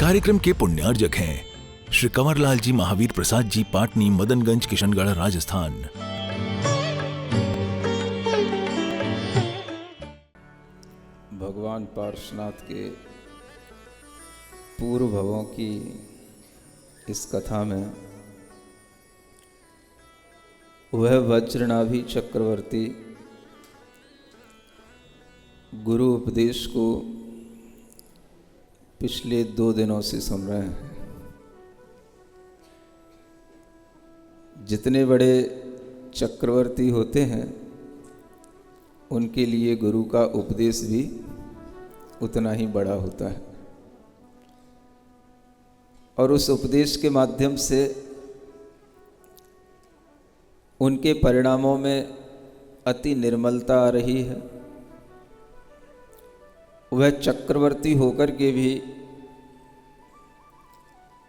कार्यक्रम के पुण्यार्जक हैं श्री कंवरलाल जी महावीर प्रसाद जी, पाटनी, मदनगंज, किशनगढ़, राजस्थान। भगवान पार्श्वनाथ के पूर्व भवों की इस कथा में वह वज्रनाभि चक्रवर्ती गुरु उपदेश को पिछले 2 दिनों से सुन रहे हैं। जितने बड़े चक्रवर्ती होते हैं उनके लिए गुरु का उपदेश भी उतना ही बड़ा होता है, और उस उपदेश के माध्यम से उनके परिणामों में अति निर्मलता आ रही है। वह चक्रवर्ती होकर के भी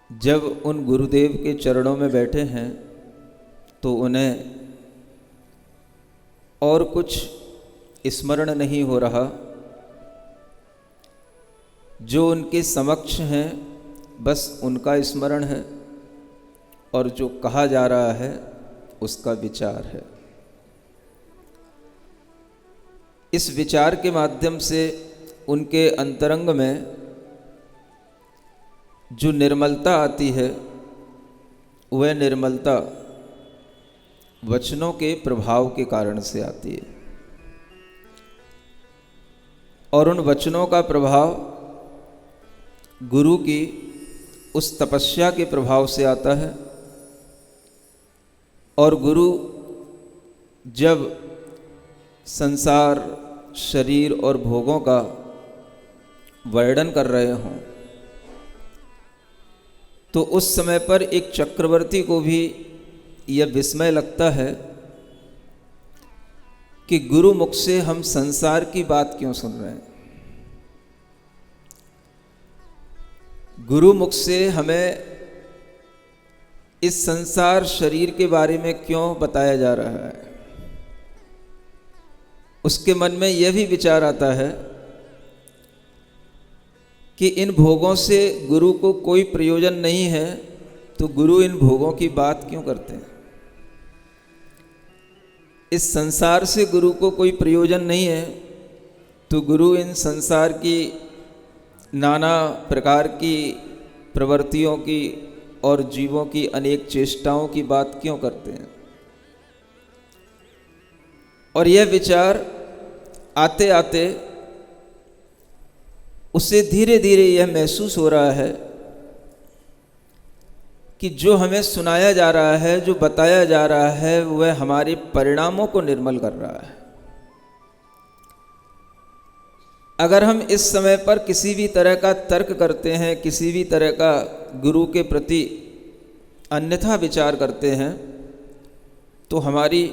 जब उन गुरुदेव के चरणों में बैठे हैं तो उन्हें और कुछ स्मरण नहीं हो रहा। जो उनके समक्ष हैं बस उनका स्मरण है, और जो कहा जा रहा है उसका विचार है। इस विचार के माध्यम से उनके अंतरंग में जो निर्मलता आती है वह निर्मलता वचनों के प्रभाव के कारण से आती है, और उन वचनों का प्रभाव गुरु की उस तपस्या के प्रभाव से आता है। और गुरु जब संसार, शरीर और भोगों का वर्णन कर रहे हों तो उस समय पर एक चक्रवर्ती को भी यह विस्मय लगता है कि गुरु मुख से हम संसार की बात क्यों सुन रहे हैं। गुरु मुख से हमें इस संसार शरीर के बारे में क्यों बताया जा रहा है। उसके मन में यह भी विचार आता है कि इन भोगों से गुरु को कोई प्रयोजन नहीं है, तो गुरु इन भोगों की बात क्यों करते हैं। इस संसार से गुरु को कोई प्रयोजन नहीं है, तो गुरु इन संसार की नाना प्रकार की प्रवृत्तियों की और जीवों की अनेक चेष्टाओं की बात क्यों करते हैं। और यह विचार आते आते उससे धीरे धीरे यह महसूस हो रहा है कि जो हमें सुनाया जा रहा है, जो बताया जा रहा है, वह हमारे परिणामों को निर्मल कर रहा है। अगर हम इस समय पर किसी भी तरह का तर्क करते हैं, किसी भी तरह का गुरु के प्रति अन्यथा विचार करते हैं, तो हमारी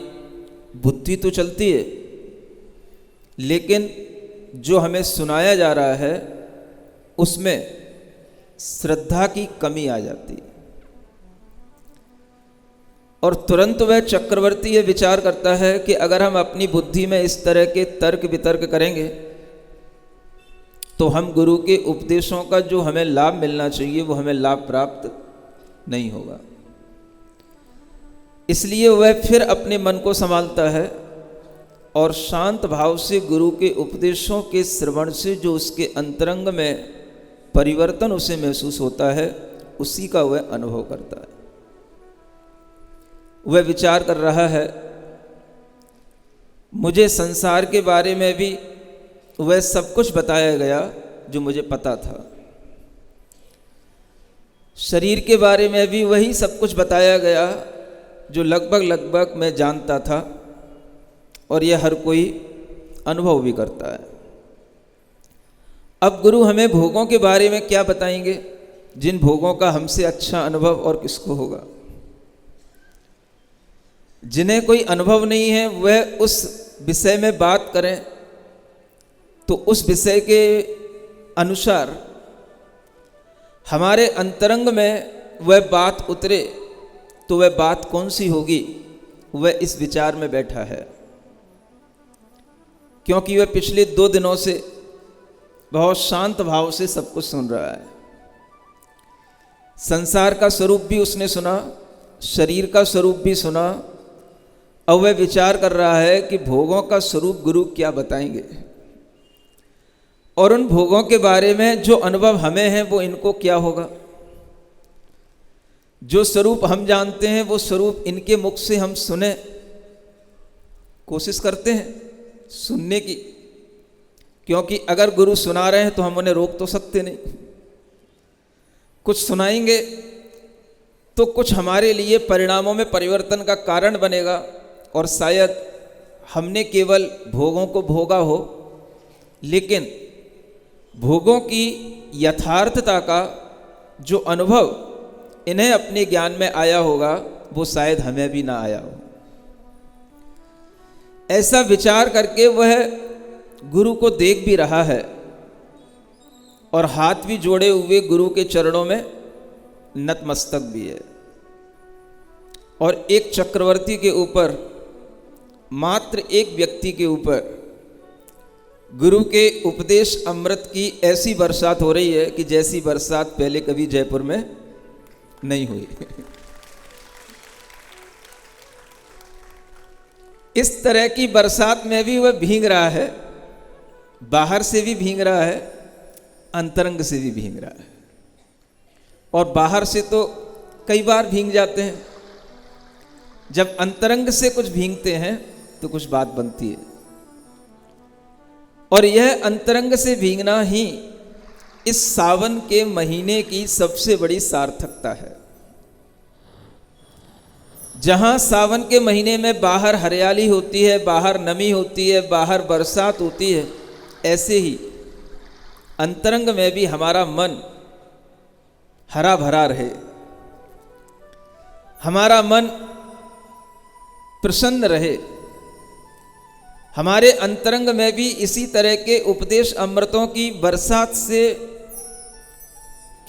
बुद्धि तो चलती है, लेकिन जो हमें सुनाया जा रहा है उसमें श्रद्धा की कमी आ जाती है। और तुरंत वह चक्रवर्ती ये विचार करता है कि अगर हम अपनी बुद्धि में इस तरह के तर्क वितर्क करेंगे तो हम गुरु के उपदेशों का जो हमें लाभ मिलना चाहिए वो हमें लाभ प्राप्त नहीं होगा। इसलिए वह फिर अपने मन को संभालता है और शांत भाव से गुरु के उपदेशों के श्रवण से जो उसके अंतरंग में परिवर्तन उसे महसूस होता है उसी का वह अनुभव करता है। वह विचार कर रहा है, मुझे संसार के बारे में भी वह सब कुछ बताया गया जो मुझे पता था, शरीर के बारे में भी वही सब कुछ बताया गया जो लगभग मैं जानता था, और यह हर कोई अनुभव भी करता है। अब गुरु हमें भोगों के बारे में क्या बताएंगे, जिन भोगों का हमसे अच्छा अनुभव और किसको होगा। जिन्हें कोई अनुभव नहीं है वह उस विषय में बात करें तो उस विषय के अनुसार हमारे अंतरंग में वह बात उतरे तो वह बात कौन सी होगी, वह इस विचार में बैठा है। क्योंकि वह पिछले 2 दिनों से बहुत शांत भाव से सब कुछ सुन रहा है। संसार का स्वरूप भी उसने सुना, शरीर का स्वरूप भी सुना। अब वह विचार कर रहा है कि भोगों का स्वरूप गुरु क्या बताएंगे, और उन भोगों के बारे में जो अनुभव हमें है वो इनको क्या होगा। जो स्वरूप हम जानते हैं वो स्वरूप इनके मुख से हम सुने, कोशिश करते हैं सुनने की, क्योंकि अगर गुरु सुना रहे हैं तो हम उन्हें रोक तो सकते नहीं। कुछ सुनाएंगे तो कुछ हमारे लिए परिणामों में परिवर्तन का कारण बनेगा, और शायद हमने केवल भोगों को भोगा हो, लेकिन भोगों की यथार्थता का जो अनुभव इन्हें अपने ज्ञान में आया होगा वो शायद हमें भी ना आया हो। ऐसा विचार करके वह गुरु को देख भी रहा है और हाथ भी जोड़े हुए गुरु के चरणों में नतमस्तक भी है। और एक चक्रवर्ती के ऊपर, मात्र एक व्यक्ति के ऊपर गुरु के उपदेश अमृत की ऐसी बरसात हो रही है कि जैसी बरसात पहले कभी जयपुर में नहीं हुई। इस तरह की बरसात में भी वह भीग रहा है, बाहर से भी भीग रहा है, अंतरंग से भी भीग रहा है। और बाहर से तो कई बार भीग जाते हैं, जब अंतरंग से कुछ भीगते हैं तो कुछ बात बनती है। और यह अंतरंग से भीगना ही इस सावन के महीने की सबसे बड़ी सार्थकता है। जहां सावन के महीने में बाहर हरियाली होती है, बाहर नमी होती है, बाहर बरसात होती है, ऐसे ही अंतरंग में भी हमारा मन हरा भरा रहे, हमारा मन प्रसन्न रहे। हमारे अंतरंग में भी इसी तरह के उपदेश अमृतों की बरसात से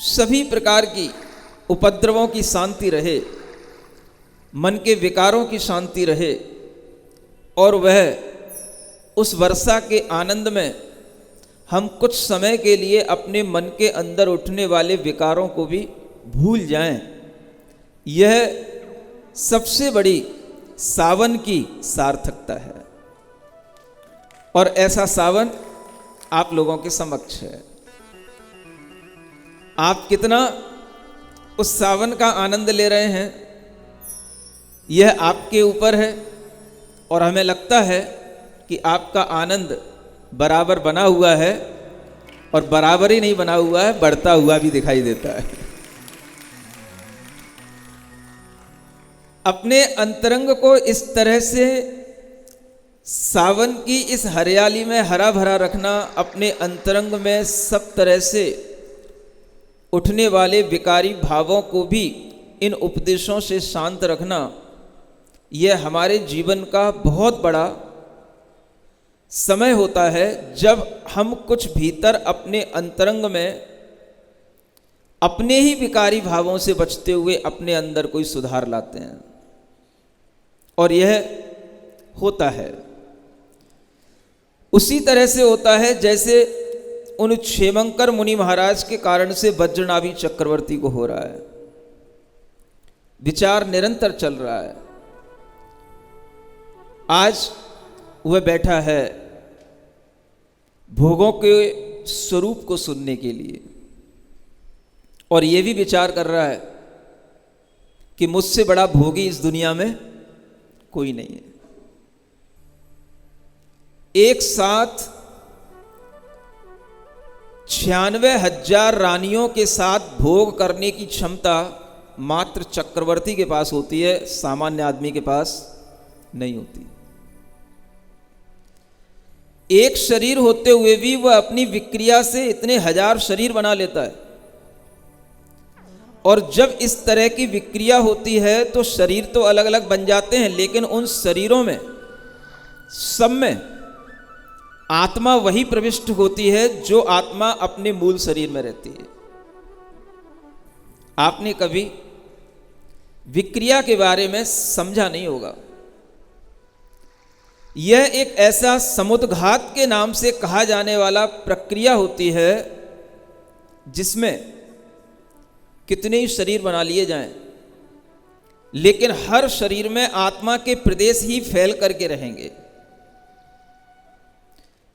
सभी प्रकार की उपद्रवों की शांति रहे, मन के विकारों की शांति रहे, और वह उस वर्षा के आनंद में हम कुछ समय के लिए अपने मन के अंदर उठने वाले विकारों को भी भूल जाएं। यह सबसे बड़ी सावन की सार्थकता है, और ऐसा सावन आप लोगों के समक्ष है। आप कितना उस सावन का आनंद ले रहे हैं यह आपके ऊपर है, और हमें लगता है कि आपका आनंद बराबर बना हुआ है, और बराबर ही नहीं बना हुआ है, बढ़ता हुआ भी दिखाई देता है। अपने अंतरंग को इस तरह से सावन की इस हरियाली में हरा भरा रखना, अपने अंतरंग में सब तरह से उठने वाले विकारी भावों को भी इन उपदेशों से शांत रखना, यह हमारे जीवन का बहुत बड़ा समय होता है, जब हम कुछ भीतर अपने अंतरंग में अपने ही विकारी भावों से बचते हुए अपने अंदर कोई सुधार लाते हैं। और यह होता है, उसी तरह से होता है जैसे उन क्षेमंकर मुनि महाराज के कारण से वज्रनाभि चक्रवर्ती को हो रहा है। विचार निरंतर चल रहा है। आज वह बैठा है भोगों के स्वरूप को सुनने के लिए, और यह भी विचार कर रहा है कि मुझसे बड़ा भोगी इस दुनिया में कोई नहीं है। एक साथ 96,000 रानियों के साथ भोग करने की क्षमता मात्र चक्रवर्ती के पास होती है, सामान्य आदमी के पास नहीं होती। एक शरीर होते हुए भी वह अपनी विक्रिया से इतने 1000 शरीर बना लेता है, और जब इस तरह की विक्रिया होती है तो शरीर तो अलग अलग बन जाते हैं, लेकिन उन शरीरों में सब में आत्मा वही प्रविष्ट होती है जो आत्मा अपने मूल शरीर में रहती है। आपने कभी विक्रिया के बारे में समझा नहीं होगा। यह एक ऐसा समुद्घात के नाम से कहा जाने वाला प्रक्रिया होती है जिसमें कितने ही शरीर बना लिए जाएं, लेकिन हर शरीर में आत्मा के प्रदेश ही फैल करके रहेंगे।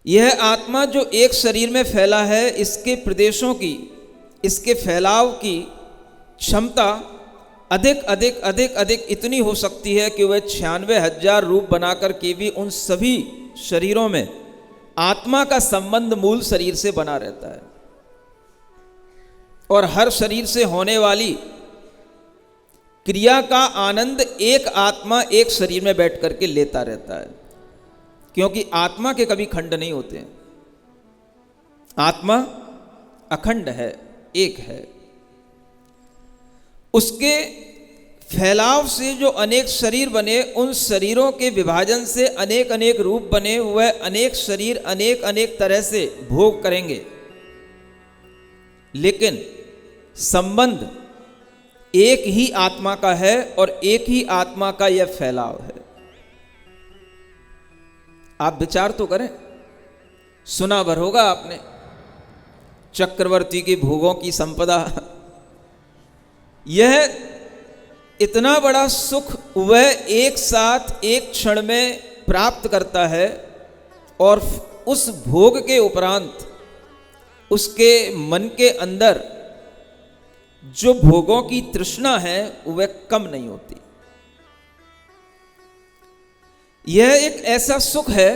यह आत्मा जो एक शरीर में फैला है, इसके प्रदेशों की, इसके फैलाव की क्षमता अधिक अधिक अधिक अधिक इतनी हो सकती है कि वह 96,000 रूप बनाकर के भी उन सभी शरीरों में आत्मा का संबंध मूल शरीर से बना रहता है। और हर शरीर से होने वाली क्रिया का आनंद एक आत्मा एक शरीर में बैठ करके लेता रहता है, क्योंकि आत्मा के कभी खंड नहीं होते हैं। आत्मा अखंड है, एक है। उसके फैलाव से जो अनेक शरीर बने, उन शरीरों के विभाजन से अनेक अनेक रूप बने, वह अनेक शरीर अनेक अनेक तरह से भोग करेंगे, लेकिन संबंध एक ही आत्मा का है और एक ही आत्मा का यह फैलाव है। आप विचार तो करें, सुना भर होगा आपने चक्रवर्ती के भोगों की संपदा। यह इतना बड़ा सुख वह एक साथ एक क्षण में प्राप्त करता है, और उस भोग के उपरांत उसके मन के अंदर जो भोगों की तृष्णा है वह कम नहीं होती। यह एक ऐसा सुख है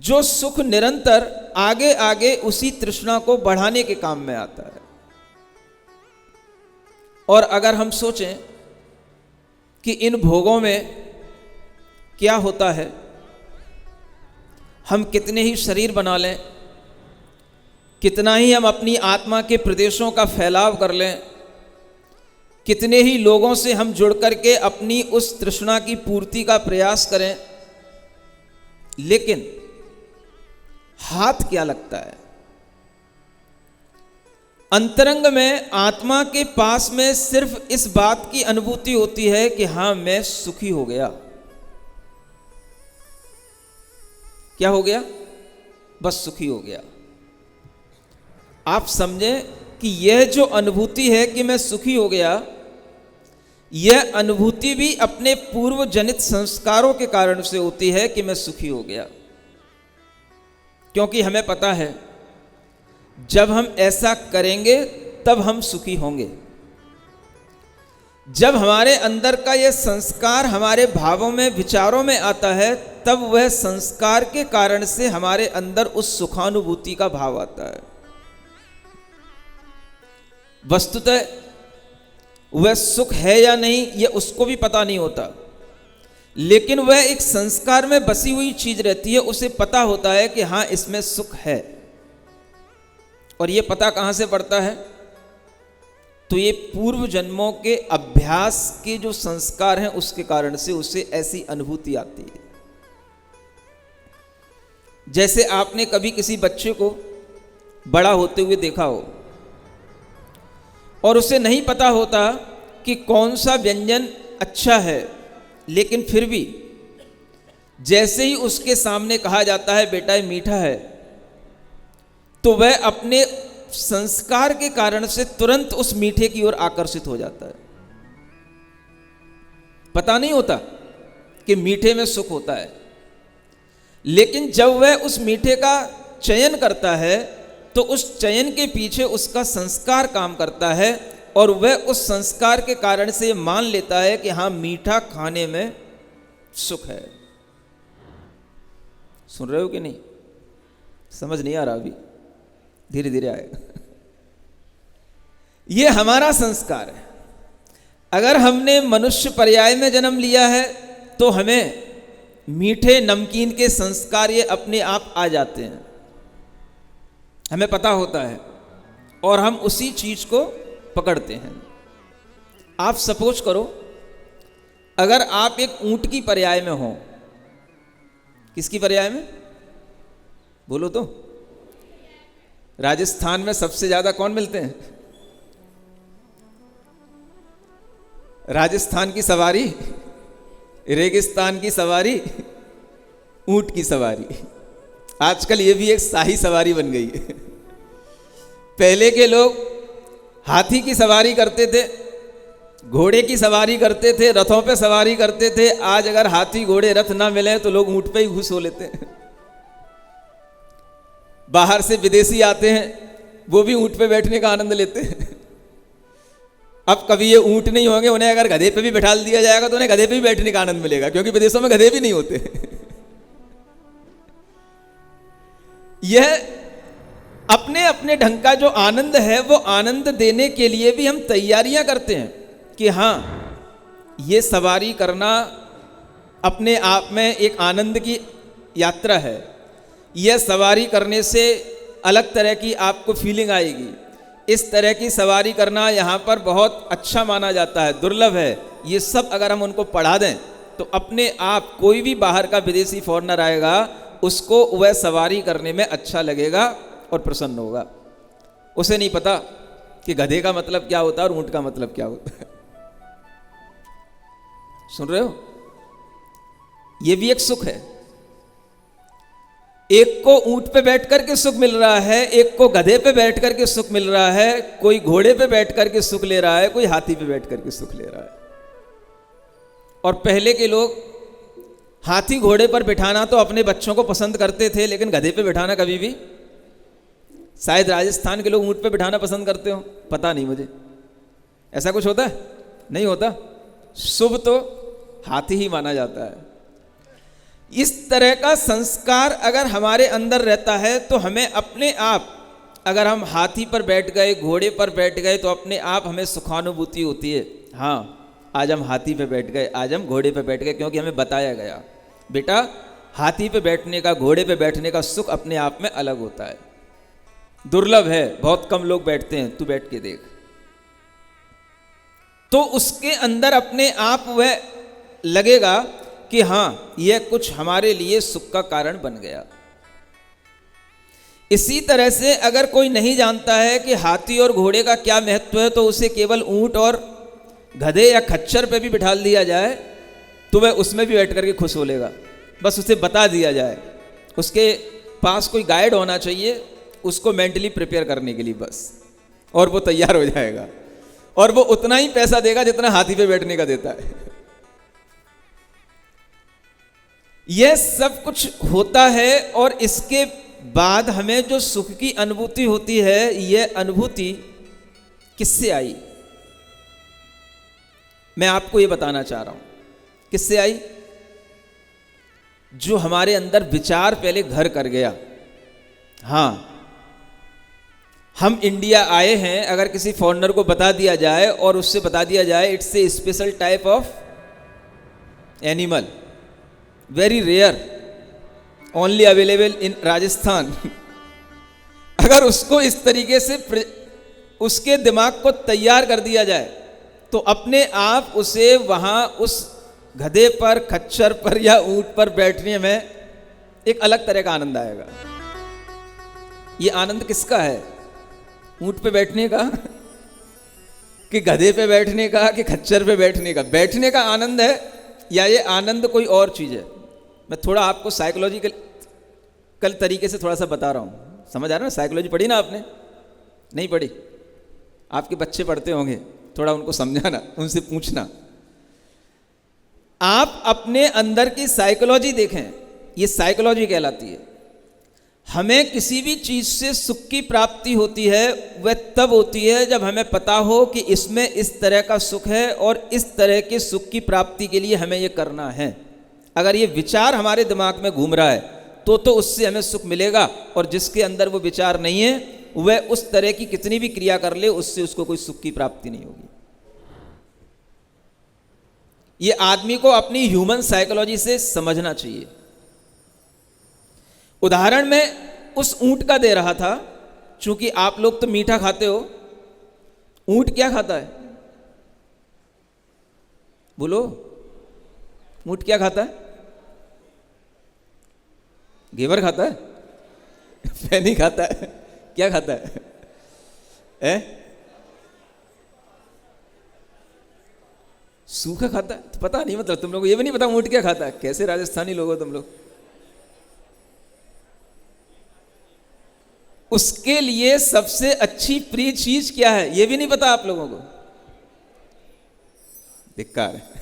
जो सुख निरंतर आगे आगे उसी तृष्णा को बढ़ाने के काम में आता है। और अगर हम सोचें कि इन भोगों में क्या होता है, हम कितने ही शरीर बना लें, कितना ही हम अपनी आत्मा के प्रदेशों का फैलाव कर लें, कितने ही लोगों से हम जुड़ करके अपनी उस तृष्णा की पूर्ति का प्रयास करें, लेकिन हाथ क्या लगता है। अंतरंग में आत्मा के पास में सिर्फ इस बात की अनुभूति होती है कि हां, मैं सुखी हो गया। क्या हो गया? बस सुखी हो गया। आप समझें कि यह जो अनुभूति है कि मैं सुखी हो गया, यह अनुभूति भी अपने पूर्व जनित संस्कारों के कारण से होती है कि मैं सुखी हो गया। क्योंकि हमें पता है जब हम ऐसा करेंगे तब हम सुखी होंगे। जब हमारे अंदर का यह संस्कार हमारे भावों में, विचारों में आता है, तब वह संस्कार के कारण से हमारे अंदर उस सुखानुभूति का भाव आता है। वस्तुतः वह सुख है या नहीं यह उसको भी पता नहीं होता, लेकिन वह एक संस्कार में बसी हुई चीज रहती है। उसे पता होता है कि हां, इसमें सुख है। और यह पता कहां से पड़ता है? तो ये पूर्व जन्मों के अभ्यास के जो संस्कार हैं उसके कारण से उसे ऐसी अनुभूति आती है। जैसे आपने कभी किसी बच्चे को बड़ा होते हुए देखा हो और उसे नहीं पता होता कि कौन सा व्यंजन अच्छा है, लेकिन फिर भी जैसे ही उसके सामने कहा जाता है बेटा ये मीठा है, तो वह अपने संस्कार के कारण से तुरंत उस मीठे की ओर आकर्षित हो जाता है। पता नहीं होता कि मीठे में सुख होता है, लेकिन जब वह उस मीठे का चयन करता है तो उस चयन के पीछे उसका संस्कार काम करता है, और वह उस संस्कार के कारण से मान लेता है कि हां, मीठा खाने में सुख है। सुन रहे हो कि नहीं? समझ नहीं आ रहा? अभी धीरे धीरे आएगा। यह हमारा संस्कार है। अगर हमने मनुष्य पर्याय में जन्म लिया है तो हमें मीठे नमकीन के संस्कार ये अपने आप आ जाते हैं, हमें पता होता है, और हम उसी चीज को पकड़ते हैं। आप सपोज करो, अगर आप एक ऊंट की पर्याय में हो। किसकी पर्याय में? बोलो तो। राजस्थान में सबसे ज्यादा कौन मिलते हैं? राजस्थान की सवारी, रेगिस्तान की सवारी, ऊंट की सवारी। आजकल ये भी एक शाही सवारी बन गई है। पहले के लोग हाथी की सवारी करते थे, घोड़े की सवारी करते थे, रथों पे सवारी करते थे। आज अगर हाथी घोड़े रथ ना मिले तो लोग ऊंट पे ही घुस हो लेते हैं। बाहर से विदेशी आते हैं, वो भी ऊंट पे बैठने का आनंद लेते हैं। अब कभी ये ऊंट नहीं होंगे, उन्हें अगर गधे पे भी बैठा दिया जाएगा तो उन्हें गधे पे भी बैठने का आनंद मिलेगा, क्योंकि विदेशों में गधे भी नहीं होते। यह अपने अपने ढंग का जो आनंद है, वो आनंद देने के लिए भी हम तैयारियां करते हैं कि हाँ, ये सवारी करना अपने आप में एक आनंद की यात्रा है। यह सवारी करने से अलग तरह की आपको फीलिंग आएगी। इस तरह की सवारी करना यहाँ पर बहुत अच्छा माना जाता है, दुर्लभ है। ये सब अगर हम उनको पढ़ा दें तो अपने आप कोई भी बाहर का विदेशी फॉरेनर आएगा, उसको वह सवारी करने में अच्छा लगेगा और प्रसन्न होगा। उसे नहीं पता कि गधे का मतलब क्या होता है और ऊंट का मतलब क्या होता है। सुन रहे हो? यह भी एक सुख है। एक को ऊंट पे बैठ करके सुख मिल रहा है, एक को गधे पे बैठ करके सुख मिल रहा है, कोई घोड़े पे बैठ करके सुख ले रहा है, कोई हाथी पे बैठ करके सुख ले रहा है। और पहले के लोग हाथी घोड़े पर बिठाना तो अपने बच्चों को पसंद करते थे, लेकिन गधे पे बिठाना कभी भी। शायद राजस्थान के लोग ऊंट पे बिठाना पसंद करते हो, पता नहीं मुझे। ऐसा कुछ होता है? नहीं होता। शुभ तो हाथी ही माना जाता है। इस तरह का संस्कार अगर हमारे अंदर रहता है तो हमें अपने आप, अगर हम हाथी पर बैठ गए, घोड़े पर बैठ गए, तो अपने आप हमें सुखानुभूति होती है। हाँ, आज हम हाथी पे बैठ गए, आज हम घोड़े पे बैठ गए, क्योंकि हमें बताया गया बेटा हाथी पे बैठने का, घोड़े पे बैठने का सुख अपने आप में अलग होता है, दुर्लभ है, बहुत कम लोग बैठते हैं, तू बैठ के देख। तो उसके अंदर अपने आप वह लगेगा कि हाँ, यह कुछ हमारे लिए सुख का कारण बन गया। इसी तरह से अगर कोई नहीं जानता है कि हाथी और घोड़े का क्या महत्व है, तो उसे केवल ऊंट और गधे या खच्चर पे भी बिठा दिया जाए तो वह उसमें भी बैठ करके खुश हो लेगा। बस उसे बता दिया जाए, उसके पास कोई गाइड होना चाहिए उसको मेंटली प्रिपेयर करने के लिए बस, और वो तैयार हो जाएगा। और वो उतना ही पैसा देगा जितना हाथी पे बैठने का देता है। यह सब कुछ होता है, और इसके बाद हमें जो सुख की अनुभूति होती है, यह अनुभूति किससे आई? मैं आपको यह बताना चाह रहा हूं, किससे आई? जो हमारे अंदर विचार पहले घर कर गया। हाँ, हम इंडिया आए हैं, अगर किसी फॉरेनर को बता दिया जाए और उससे बता दिया जाए it's a special type of animal, very rare, only available in Rajasthan. अगर उसको इस तरीके से उसके दिमाग को तैयार कर दिया जाए तो अपने आप उसे वहां उस गधे पर, खच्चर पर या ऊंट पर बैठने में एक अलग तरह का आनंद आएगा। ये आनंद किसका है? ऊंट पे बैठने का कि गधे पे बैठने का कि खच्चर पे बैठने का? बैठने का आनंद है या ये आनंद कोई और चीज है? मैं थोड़ा आपको साइकोलॉजिकल तरीके से थोड़ा सा बता रहा हूं, समझ आ रहा है? साइकोलॉजी पढ़ी ना आपने? नहीं पढ़ी? आपके बच्चे पढ़ते होंगे, थोड़ा उनको समझाना, उनसे पूछना। आप अपने अंदर की साइकोलॉजी देखें, ये साइकोलॉजी कहलाती है। हमें किसी भी चीज से सुख की प्राप्ति होती है, वह तब होती है जब हमें पता हो कि इसमें इस तरह का सुख है और इस तरह के सुख की प्राप्ति के लिए हमें यह करना है। अगर ये विचार हमारे दिमाग में घूम रहा है तो उससे हमें सुख मिलेगा, और जिसके अंदर वो विचार नहीं है वह उस तरह की कितनी भी क्रिया कर ले, उससे उसको कोई सुख की प्राप्ति नहीं होगी। ये आदमी को अपनी ह्यूमन साइकोलॉजी से समझना चाहिए। उदाहरण में उस ऊंट का दे रहा था, चूंकि आप लोग तो मीठा खाते हो, ऊंट क्या खाता है? बोलो, ऊंट क्या खाता है? घेवर खाता है? फैनी खाता है? क्या खाता है? सूखा खाता है? तो पता नहीं, मतलब तुम लोग को ये भी नहीं पता ऊंट क्या खाता है? कैसे राजस्थानी लोग हो तुम लोग। उसके लिए सबसे अच्छी प्रिय चीज क्या है ये भी नहीं पता आप लोगों को। धिक्कार है।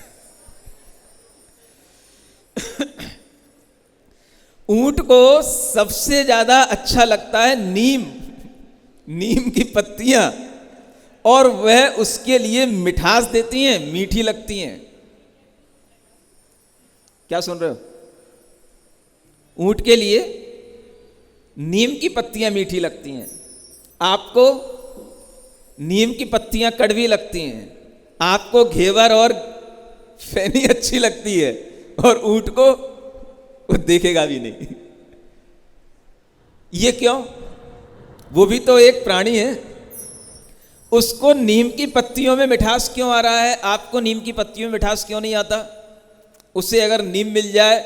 ऊंट को सबसे ज्यादा अच्छा लगता है नीम की पत्तियां, और वह उसके लिए मिठास देती हैं, मीठी लगती हैं। क्या सुन रहे हो? ऊंट के लिए नीम की पत्तियां मीठी लगती हैं, आपको नीम की पत्तियां कड़वी लगती हैं, आपको घेवर और फैनी अच्छी लगती है, और ऊंट को वो देखेगा भी नहीं। ये क्यों? वो भी तो एक प्राणी है, उसको नीम की पत्तियों में मिठास क्यों आ रहा है, आपको नीम की पत्तियों में मिठास क्यों नहीं आता? उसे अगर नीम मिल जाए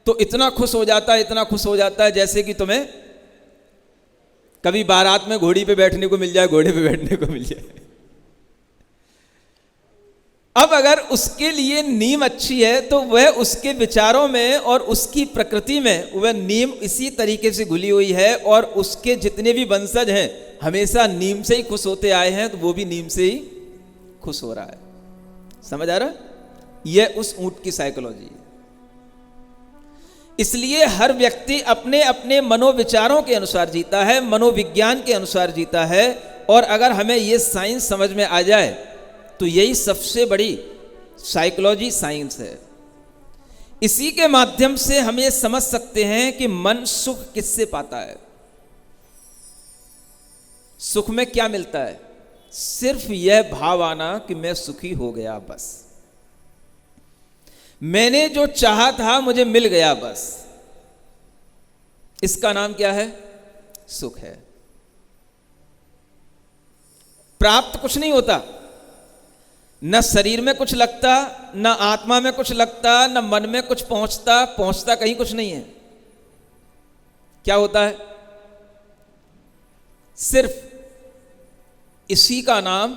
तो इतना खुश हो जाता है जैसे कि तुम्हें कभी बारात में घोड़ी पे बैठने को मिल जाए, घोड़े पे बैठने को मिल जाए। अब अगर उसके लिए नीम अच्छी है तो वह उसके विचारों में और उसकी प्रकृति में वह नीम इसी तरीके से घुली हुई है, और उसके जितने भी वंशज हैं हमेशा नीम से ही खुश होते आए हैं, तो वो भी नीम से ही खुश हो रहा है। समझ आ रहा? यह उस ऊंट की साइकोलॉजी है। इसलिए हर व्यक्ति अपने अपने मनोविचारों के अनुसार जीता है, मनोविज्ञान के अनुसार जीता है, और अगर हमें यह साइंस समझ में आ जाए तो यही सबसे बड़ी साइकोलॉजी साइंस है। इसी के माध्यम से हम ये समझ सकते हैं कि मन सुख किससे पाता है। सुख में क्या मिलता है? सिर्फ यह भाव आना कि मैं सुखी हो गया, बस मैंने जो चाहा था मुझे मिल गया, बस। इसका नाम क्या है? सुख है। प्राप्त कुछ नहीं होता, न शरीर में कुछ लगता, न आत्मा में कुछ लगता, न मन में कुछ पहुंचता कहीं कुछ नहीं है। क्या होता है? सिर्फ इसी का नाम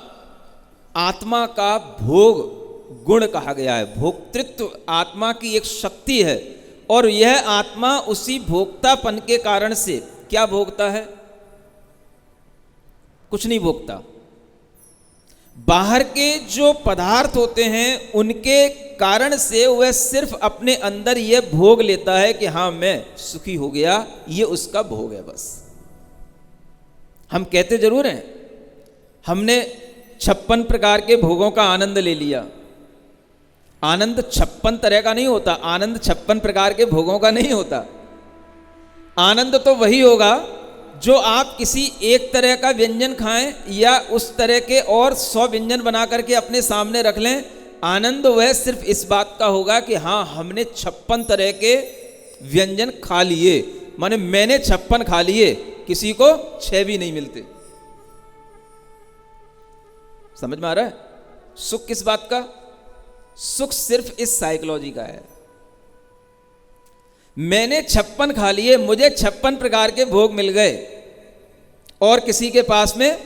आत्मा का भोग गुण कहा गया है। भोक्तृत्व आत्मा की एक शक्ति है, और यह आत्मा उसी भोक्तापन के कारण से क्या भोगता है? कुछ नहीं भोगता। बाहर के जो पदार्थ होते हैं उनके कारण से वह सिर्फ अपने अंदर यह भोग लेता है कि हाँ मैं सुखी हो गया, ये उसका भोग है, बस। हम कहते जरूर हैं हमने 56 प्रकार के भोगों का आनंद ले लिया। आनंद 56 तरह का नहीं होता, आनंद 56 प्रकार के भोगों का नहीं होता। आनंद तो वही होगा जो आप किसी एक तरह का व्यंजन खाएं या उस तरह के और 100 व्यंजन बना करके अपने सामने रख लें। आनंद वह सिर्फ इस बात का होगा कि हाँ हमने 56 तरह के व्यंजन खा लिए, माने मैंने 56 खा लिए, किसी को 6 भी नहीं मिलते। समझ में आ रहा है? सुख किस बात का? सुख सिर्फ इस साइकोलॉजी का है। मैंने 56 खा लिए, मुझे 56 प्रकार के भोग मिल गए, और किसी के पास में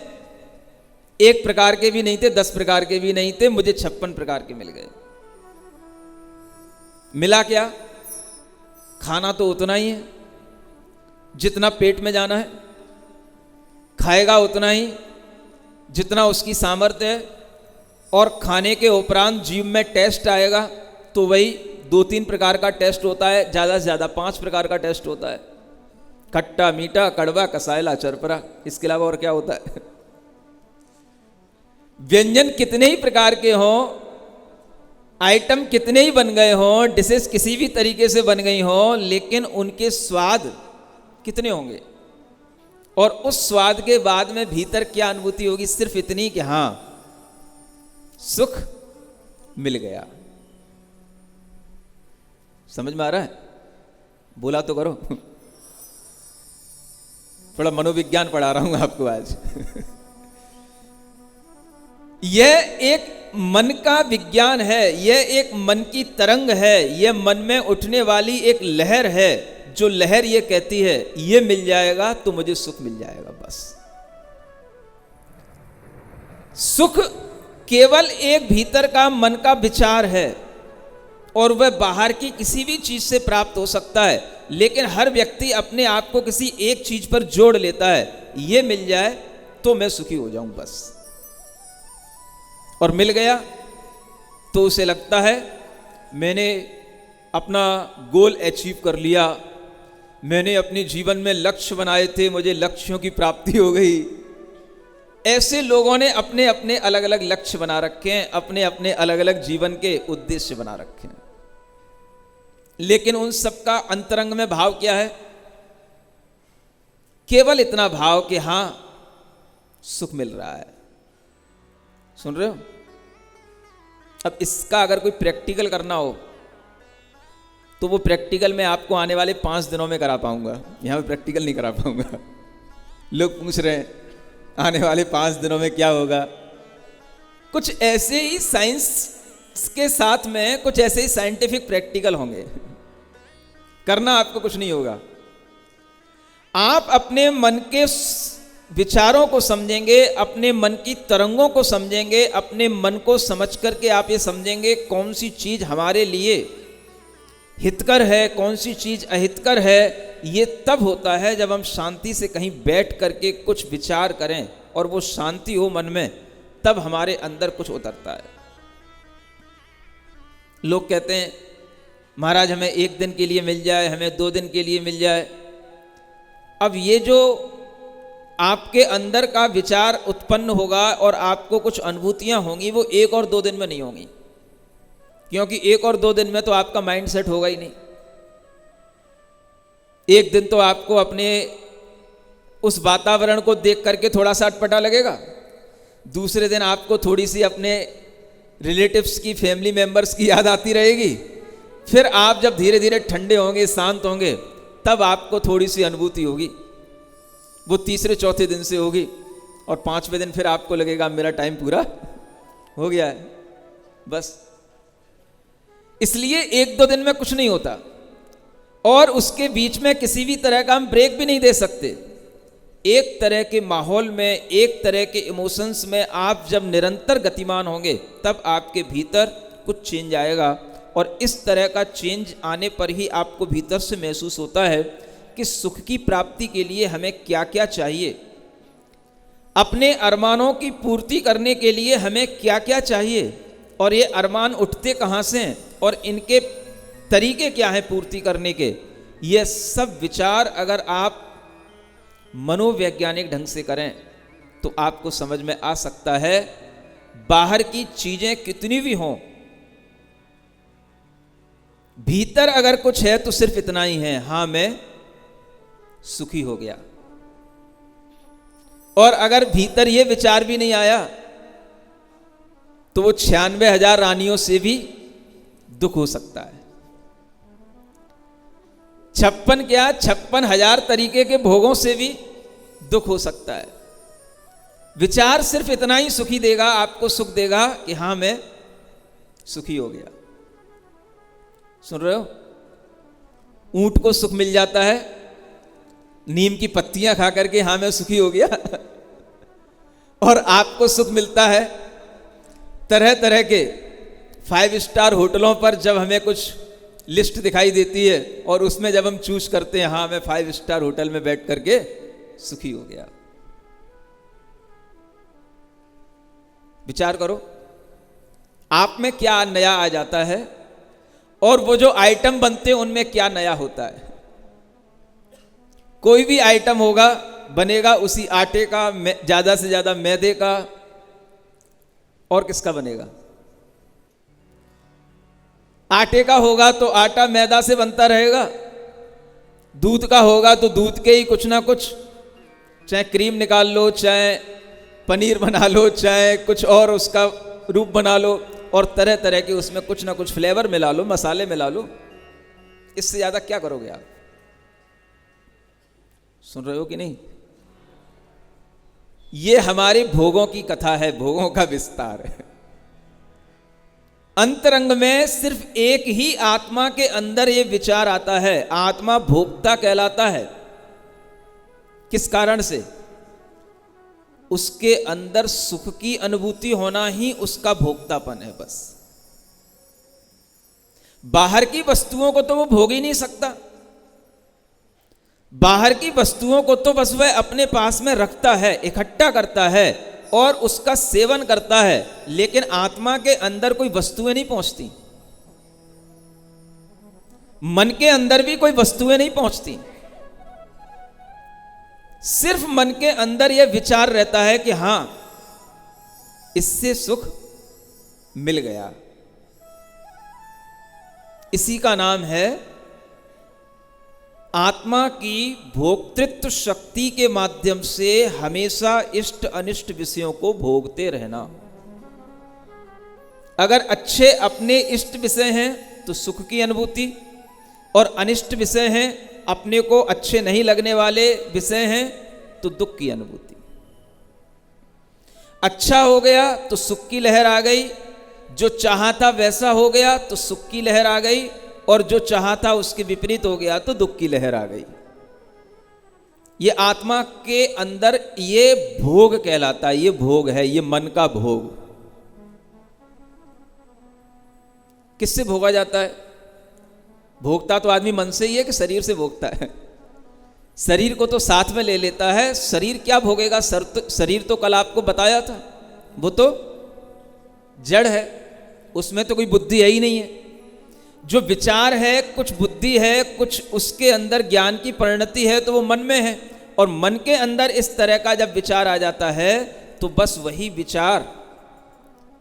1 प्रकार के भी नहीं थे, 10 प्रकार के भी नहीं थे, मुझे 56 प्रकार के मिल गए। मिला क्या? खाना तो उतना ही है जितना पेट में जाना है, खाएगा उतना ही जितना उसकी सामर्थ्य है, और खाने के उपरांत जीभ में टेस्ट आएगा तो वही 2-3 प्रकार का टेस्ट होता है, ज़्यादा से ज़्यादा 5 प्रकार का टेस्ट होता है। खट्टा, मीठा, कड़वा, कसायला, चरपरा, इसके अलावा और क्या होता है? व्यंजन कितने ही प्रकार के हों, आइटम कितने ही बन गए हों, डिशेस किसी भी तरीके से बन गई हों, लेकिन उनके स्वाद कितने होंगे? और उस स्वाद के बाद में भीतर क्या अनुभूति होगी? सिर्फ इतनी कि हाँ सुख मिल गया। समझ में आ रहा है? बोला तो करो। थोड़ा मनोविज्ञान पढ़ा रहा हूं आपको आज। यह एक मन का विज्ञान है, यह एक मन की तरंग है, यह मन में उठने वाली एक लहर है, जो लहर ये कहती है ये मिल जाएगा तो मुझे सुख मिल जाएगा, बस। सुख केवल एक भीतर का मन का विचार है, और वह बाहर की किसी भी चीज से प्राप्त हो सकता है। लेकिन हर व्यक्ति अपने आप को किसी एक चीज पर जोड़ लेता है, ये मिल जाए तो मैं सुखी हो जाऊं बस। और मिल गया तो उसे लगता है मैंने अपना गोल अचीव कर लिया, मैंने अपने जीवन में लक्ष्य बनाए थे, मुझे लक्ष्यों की प्राप्ति हो गई। ऐसे लोगों ने अपने अपने अलग अलग लक्ष्य बना रखे हैं, अपने अपने अलग अलग जीवन के उद्देश्य बना रखे हैं, लेकिन उन सबका अंतरंग में भाव क्या है? केवल इतना भाव कि हां सुख मिल रहा है। सुन रहे हो? अब इसका अगर कोई प्रैक्टिकल करना हो तो वो प्रैक्टिकल मैं आपको आने वाले 5 दिनों में करा पाऊंगा, यहां पे प्रैक्टिकल नहीं करा पाऊंगा। लोग पूछ रहे हैं आने वाले 5 दिनों में क्या होगा? कुछ ऐसे ही साइंस के साथ में कुछ ऐसे ही साइंटिफिक प्रैक्टिकल होंगे, करना आपको कुछ नहीं होगा। आप अपने मन के विचारों को समझेंगे, अपने मन की तरंगों को समझेंगे, अपने मन को समझ करके आप ये समझेंगे कौन सी चीज हमारे लिए हितकर है, कौन सी चीज अहितकर है। ये तब होता है जब हम शांति से कहीं बैठ करके कुछ विचार करें और वो शांति हो मन में, तब हमारे अंदर कुछ उतरता है। लोग कहते हैं महाराज हमें 1 दिन के लिए मिल जाए, हमें 2 दिन के लिए मिल जाए। अब ये जो आपके अंदर का विचार उत्पन्न होगा और आपको कुछ अनुभूतियां होंगी, वो 1 और 2 दिन में नहीं होंगी, क्योंकि 1 और 2 दिन में तो आपका माइंड सेट होगा ही नहीं। 1 दिन तो आपको अपने उस वातावरण को देख करके थोड़ा सा अटपटा लगेगा, दूसरे दिन आपको थोड़ी सी अपने रिलेटिव्स की, फैमिली मेंबर्स की याद आती रहेगी। फिर आप जब धीरे धीरे ठंडे होंगे, शांत होंगे, तब आपको थोड़ी सी अनुभूति होगी, वो तीसरे चौथे दिन से होगी, और 5वें दिन फिर आपको लगेगा मेरा टाइम पूरा हो गया है बस। इसलिए 1-2 दिन में कुछ नहीं होता, और उसके बीच में किसी भी तरह का हम ब्रेक भी नहीं दे सकते। एक तरह के माहौल में, एक तरह के इमोशंस में आप जब निरंतर गतिमान होंगे, तब आपके भीतर कुछ चेंज आएगा, और इस तरह का चेंज आने पर ही आपको भीतर से महसूस होता है कि सुख की प्राप्ति के लिए हमें क्या क्या चाहिए, अपने अरमानों की पूर्ति करने के लिए हमें क्या क्या चाहिए, और ये अरमान उठते कहाँ से हैं, और इनके तरीके क्या हैं पूर्ति करने के। ये सब विचार अगर आप मनोवैज्ञानिक ढंग से करें तो आपको समझ में आ सकता है, बाहर की चीजें कितनी भी हों, भीतर अगर कुछ है तो सिर्फ इतना ही है, हां मैं सुखी हो गया। और अगर भीतर ये विचार भी नहीं आया तो वो 96,000 रानियों से भी दुख हो सकता है। 56,000 तरीके के भोगों से भी दुख हो सकता है। विचार सिर्फ इतना ही सुखी देगा, आपको सुख देगा कि हां मैं सुखी हो गया। सुन रहे हो? ऊंट को सुख मिल जाता है नीम की पत्तियां खा करके, हां मैं सुखी हो गया। और आपको सुख मिलता है तरह तरह के 5 स्टार होटलों पर, जब हमें कुछ लिस्ट दिखाई देती है और उसमें जब हम चूज करते हैं हां मैं 5 स्टार होटल में बैठ करके सुखी हो गया। विचार करो आप में क्या नया आ जाता है, और वो जो आइटम बनते हैं उनमें क्या नया होता है। कोई भी आइटम होगा, बनेगा उसी आटे का, ज्यादा से ज्यादा मैदे का, और किसका बनेगा? आटे का होगा तो आटा मैदा से बनता रहेगा, दूध का होगा तो दूध के ही कुछ ना कुछ, चाहे क्रीम निकाल लो, चाहे पनीर बना लो, चाहे कुछ और उसका रूप बना लो, और तरह तरह के उसमें कुछ ना कुछ फ्लेवर मिला लो, मसाले मिला लो। इससे ज्यादा क्या करोगे आप? सुन रहे हो कि नहीं? ये हमारे भोगों की कथा है, भोगों का विस्तार है। अंतरंग में सिर्फ एक ही आत्मा के अंदर ये विचार आता है, आत्मा भोक्ता कहलाता है। किस कारण से? उसके अंदर सुख की अनुभूति होना ही उसका भोक्तापन है बस। बाहर की वस्तुओं को तो वो भोग ही नहीं सकता। बाहर की वस्तुओं को तो बस वह अपने पास में रखता है, इकट्ठा करता है और उसका सेवन करता है, लेकिन आत्मा के अंदर कोई वस्तुएं नहीं पहुंचती, मन के अंदर भी कोई वस्तुएं नहीं पहुंचती। सिर्फ मन के अंदर यह विचार रहता है कि हां, इससे सुख मिल गया। इसी का नाम है आत्मा की भोक्तृत्व शक्ति के माध्यम से हमेशा इष्ट अनिष्ट विषयों को भोगते रहना। अगर अच्छे अपने इष्ट विषय हैं तो सुख की अनुभूति, और अनिष्ट विषय हैं, अपने को अच्छे नहीं लगने वाले विषय हैं, तो दुख की अनुभूति। अच्छा हो गया तो सुख की लहर आ गई, जो चाहा था वैसा हो गया तो सुख की लहर आ गई, और जो चाहा था उसके विपरीत हो गया तो दुख की लहर आ गई। ये आत्मा के अंदर ये भोग कहलाता है, ये भोग है, ये मन का भोग। किससे भोगा जाता है? भोगता तो आदमी मन से ही है कि शरीर से भोगता है? शरीर को तो साथ में ले लेता है। शरीर क्या भोगेगा? शरीर तो कल आपको बताया था, वो तो जड़ है, उसमें तो कोई बुद्धि है ही नहीं है। जो विचार है, कुछ बुद्धि है, कुछ उसके अंदर ज्ञान की परिणति है, तो वो मन में है। और मन के अंदर इस तरह का जब विचार आ जाता है तो बस वही विचार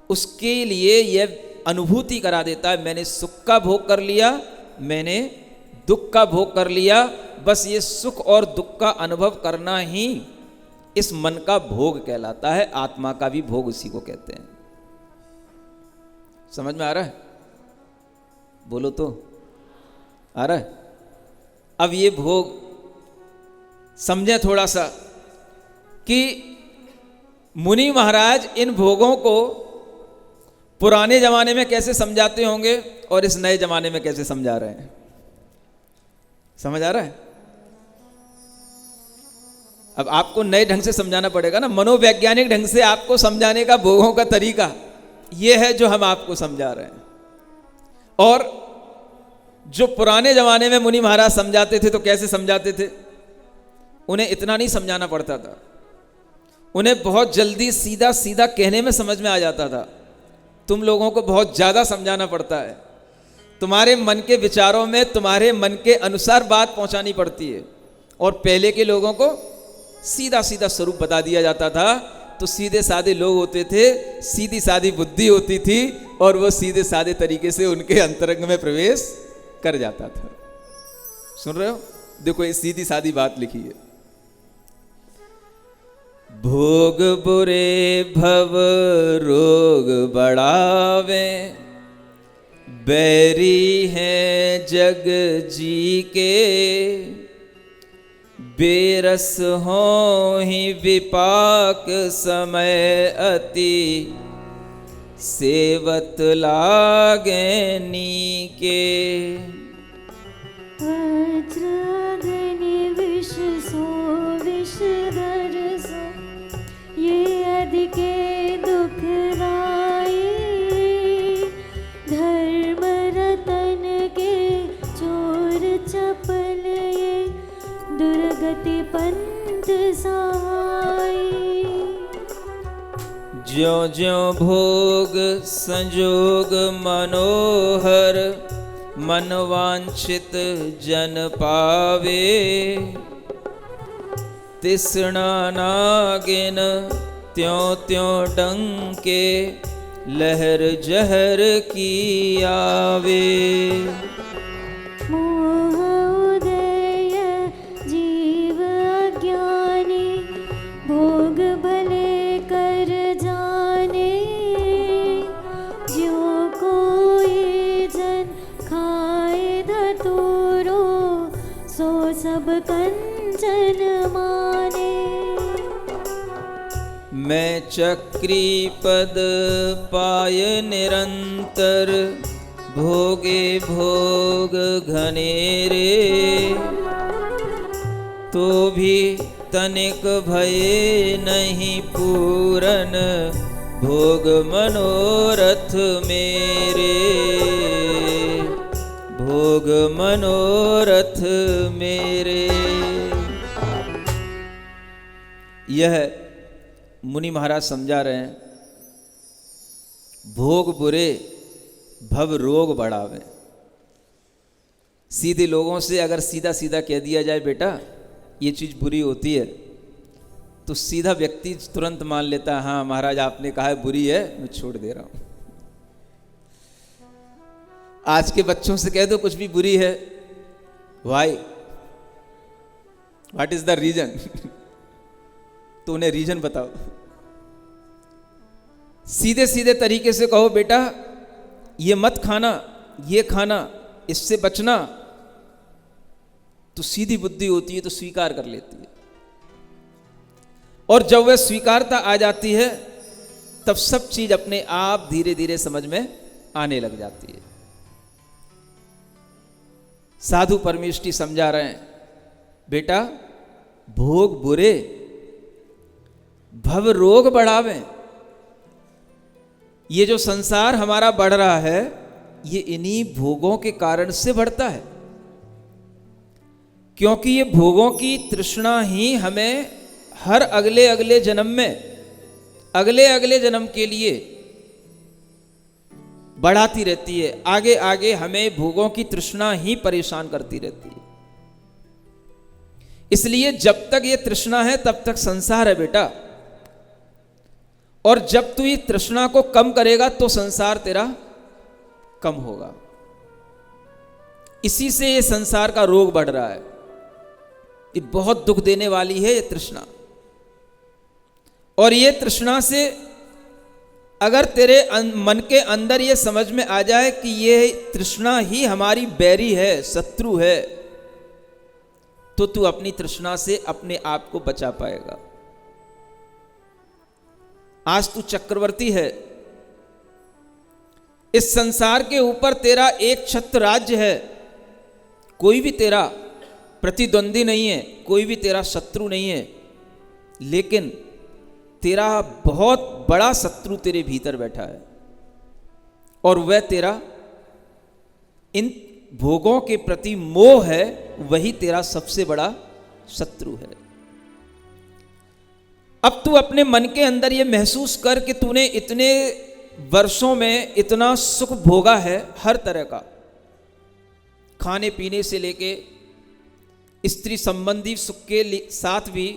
उसके लिए यह अनुभूति करा देता है, मैंने सुख का भोग कर लिया, मैंने दुख का भोग कर लिया। बस ये सुख और दुख का अनुभव करना ही इस मन का भोग कहलाता है। आत्मा का भी भोग उसी को कहते हैं। समझ में आ रहा है? बोलो तो, आ रहा है? अब ये भोग समझें थोड़ा सा कि मुनि महाराज इन भोगों को पुराने जमाने में कैसे समझाते होंगे और इस नए जमाने में कैसे समझा रहे हैं। समझ आ रहा है? अब आपको नए ढंग से समझाना पड़ेगा ना, मनोवैज्ञानिक ढंग से आपको समझाने का भोगों का तरीका यह है जो हम आपको समझा रहे हैं। और जो पुराने जमाने में मुनि महाराज समझाते थे तो कैसे समझाते थे? उन्हें इतना नहीं समझाना पड़ता था, उन्हें बहुत जल्दी सीधा सीधा कहने में समझ में आ जाता था। तुम लोगों को बहुत ज़्यादा समझाना पड़ता है, तुम्हारे मन के विचारों में तुम्हारे मन के अनुसार बात पहुंचानी पड़ती है। और पहले के लोगों को सीधा सीधा स्वरूप बता दिया जाता था, तो सीधे साधे लोग होते थे, सीधी सादी बुद्धि होती थी, और वो सीधे साधे तरीके से उनके अंतरंग में प्रवेश कर जाता था। सुन रहे हो? देखो ये सीधी सादी बात लिखी है। भोग बुरे भव रोग बढ़ावे, बैरी हैं जग जी के, बेरस हो ही विपाक समय अति, सेवत लागे नीके। वज्राग्नि विष सो विषधर सो, ये अधिके दुखदाई, धर्म रतन के चोर चपल, ये दुर्गति पंथ सहाय। ज्यों ज्यों भोग संजोग मनोहर, मन वांछित जन पावे, तिसना नागिन त्यों त्यों डंके, लहर जहर की आवे। मोह उदय जीव अज्ञानी, भोग भले कर जाने, ज्यों कोई जन खाए धतूरो, सो सब कंचन माने। मैं चक्री पद पाय निरंतर, भोगे भोग घनेरे, तो भी तनिक भये नहीं पूरन, भोग मनोरथ मेरे, भोग मनोरथ मेरे। यह मुनि महाराज समझा रहे हैं, भोग बुरे भव रोग बढ़ावे। सीधे लोगों से अगर सीधा सीधा कह दिया जाए बेटा ये चीज़ बुरी होती है, तो सीधा व्यक्ति तुरंत मान लेता है, हाँ महाराज आपने कहा है बुरी है, मैं छोड़ दे रहा हूं। आज के बच्चों से कह दो कुछ भी बुरी है, why, what is the reason, तो उन्हें रीजन बताओ। सीधे सीधे तरीके से कहो बेटा ये मत खाना, ये खाना, इससे बचना, तो सीधी बुद्धि होती है तो स्वीकार कर लेती है। और जब वह स्वीकारता आ जाती है तब सब चीज अपने आप धीरे धीरे समझ में आने लग जाती है। साधु परमेष्ठी समझा रहे हैं, बेटा भोग बुरे भव रोग बढ़ावे। ये जो संसार हमारा बढ़ रहा है ये इन्हीं भोगों के कारण से बढ़ता है, क्योंकि ये भोगों की तृष्णा ही हमें हर अगले अगले जन्म में, अगले अगले जन्म के लिए बढ़ाती रहती है। आगे आगे हमें भोगों की तृष्णा ही परेशान करती रहती है। इसलिए जब तक ये तृष्णा है तब तक संसार है बेटा, और जब तू ये तृष्णा को कम करेगा तो संसार तेरा कम होगा। इसी से ये संसार का रोग बढ़ रहा है। ये बहुत दुख देने वाली है ये तृष्णा, और ये तृष्णा से अगर तेरे मन के अंदर ये समझ में आ जाए कि ये तृष्णा ही हमारी बैरी है, शत्रु है, तो तू अपनी तृष्णा से अपने आप को बचा पाएगा। आज तू चक्रवर्ती है, इस संसार के ऊपर तेरा एक छत्र राज्य है, कोई भी तेरा प्रतिद्वंदी नहीं है, कोई भी तेरा शत्रु नहीं है, लेकिन तेरा बहुत बड़ा शत्रु तेरे भीतर बैठा है, और वह तेरा इन भोगों के प्रति मोह है, वही तेरा सबसे बड़ा शत्रु है। अब तू अपने मन के अंदर ये महसूस कर कि तूने इतने वर्षों में इतना सुख भोगा है, हर तरह का, खाने पीने से लेके स्त्री संबंधी सुख के साथ भी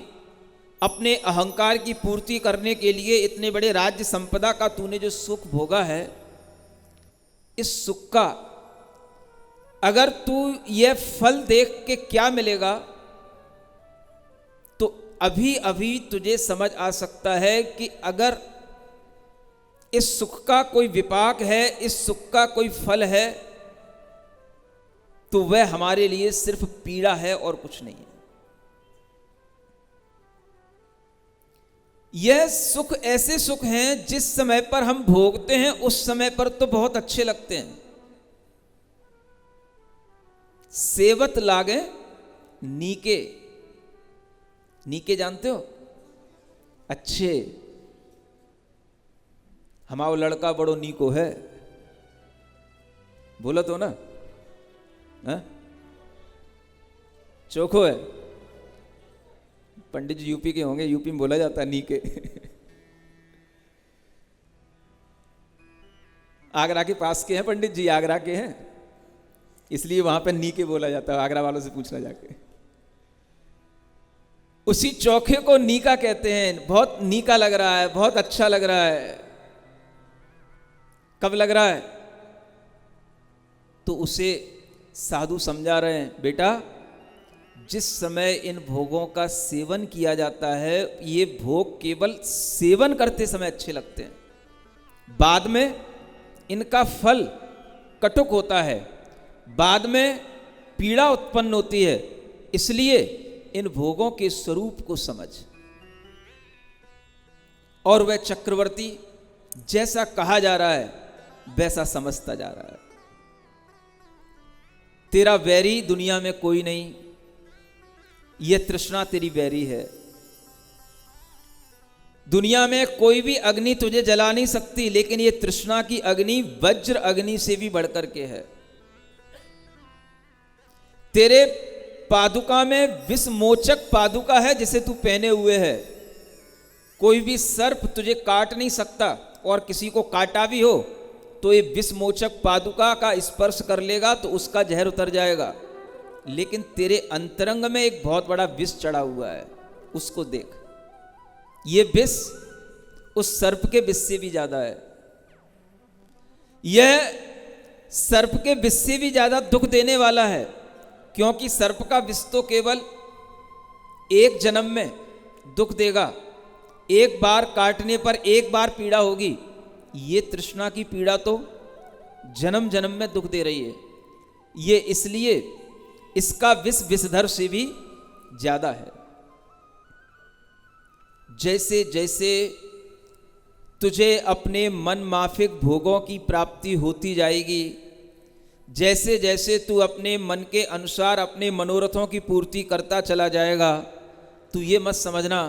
अपने अहंकार की पूर्ति करने के लिए इतने बड़े राज्य संपदा का तूने जो सुख भोगा है, इस सुख का अगर तू यह फल देख के क्या मिलेगा, तो अभी अभी तुझे समझ आ सकता है कि अगर इस सुख का कोई विपाक है, इस सुख का कोई फल है, तो वह हमारे लिए सिर्फ पीड़ा है और कुछ नहीं है। यह सुख ऐसे सुख हैं जिस समय पर हम भोगते हैं उस समय पर तो बहुत अच्छे लगते हैं। सेवत लागे नीके, नीके जानते हो, अच्छे। हमारा लड़का बड़ो नीको है, बोला तो ना, चोखो है। पंडित जी यूपी के होंगे, यूपी में बोला जाता है नीके। आगरा के पास के हैं पंडित जी, आगरा के हैं, इसलिए वहां पर नीके बोला जाता है। आगरा वालों से पूछना जाके, उसी चोखे को नीका कहते हैं। बहुत नीका लग रहा है, बहुत अच्छा लग रहा है। कब लग रहा है? तो उसे साधु समझा रहे हैं, बेटा जिस समय इन भोगों का सेवन किया जाता है, ये भोग केवल सेवन करते समय अच्छे लगते हैं, बाद में इनका फल कटुक होता है, बाद में पीड़ा उत्पन्न होती है। इसलिए इन भोगों के स्वरूप को समझ। और वह चक्रवर्ती जैसा कहा जा रहा है वैसा समझता जा रहा है। तेरा वैरी दुनिया में कोई नहीं, यह तृष्णा तेरी वैरी है। दुनिया में कोई भी अग्नि तुझे जला नहीं सकती, लेकिन यह तृष्णा की अग्नि वज्र अग्नि से भी बढ़कर के है। तेरे पादुका में विषमोचक पादुका है जिसे तू पहने हुए है, कोई भी सर्प तुझे काट नहीं सकता, और किसी को काटा भी हो तो ये विषमोचक पादुका का स्पर्श कर लेगा तो उसका जहर उतर जाएगा। लेकिन तेरे अंतरंग में एक बहुत बड़ा विष चढ़ा हुआ है, उसको देख। ये विष उस सर्प के विष से भी ज्यादा है। यह सर्प के विष से भी ज्यादा दुख देने वाला है, क्योंकि सर्प का विष तो केवल एक जन्म में दुख देगा, एक बार काटने पर एक बार पीड़ा होगी। ये तृष्णा की पीड़ा तो जन्म जन्म में दुख दे रही है। ये इसलिए इसका विष विषधर से भी ज्यादा है। जैसे जैसे तुझे अपने मन माफिक भोगों की प्राप्ति होती जाएगी, जैसे जैसे तू अपने मन के अनुसार अपने मनोरथों की पूर्ति करता चला जाएगा, तू ये मत समझना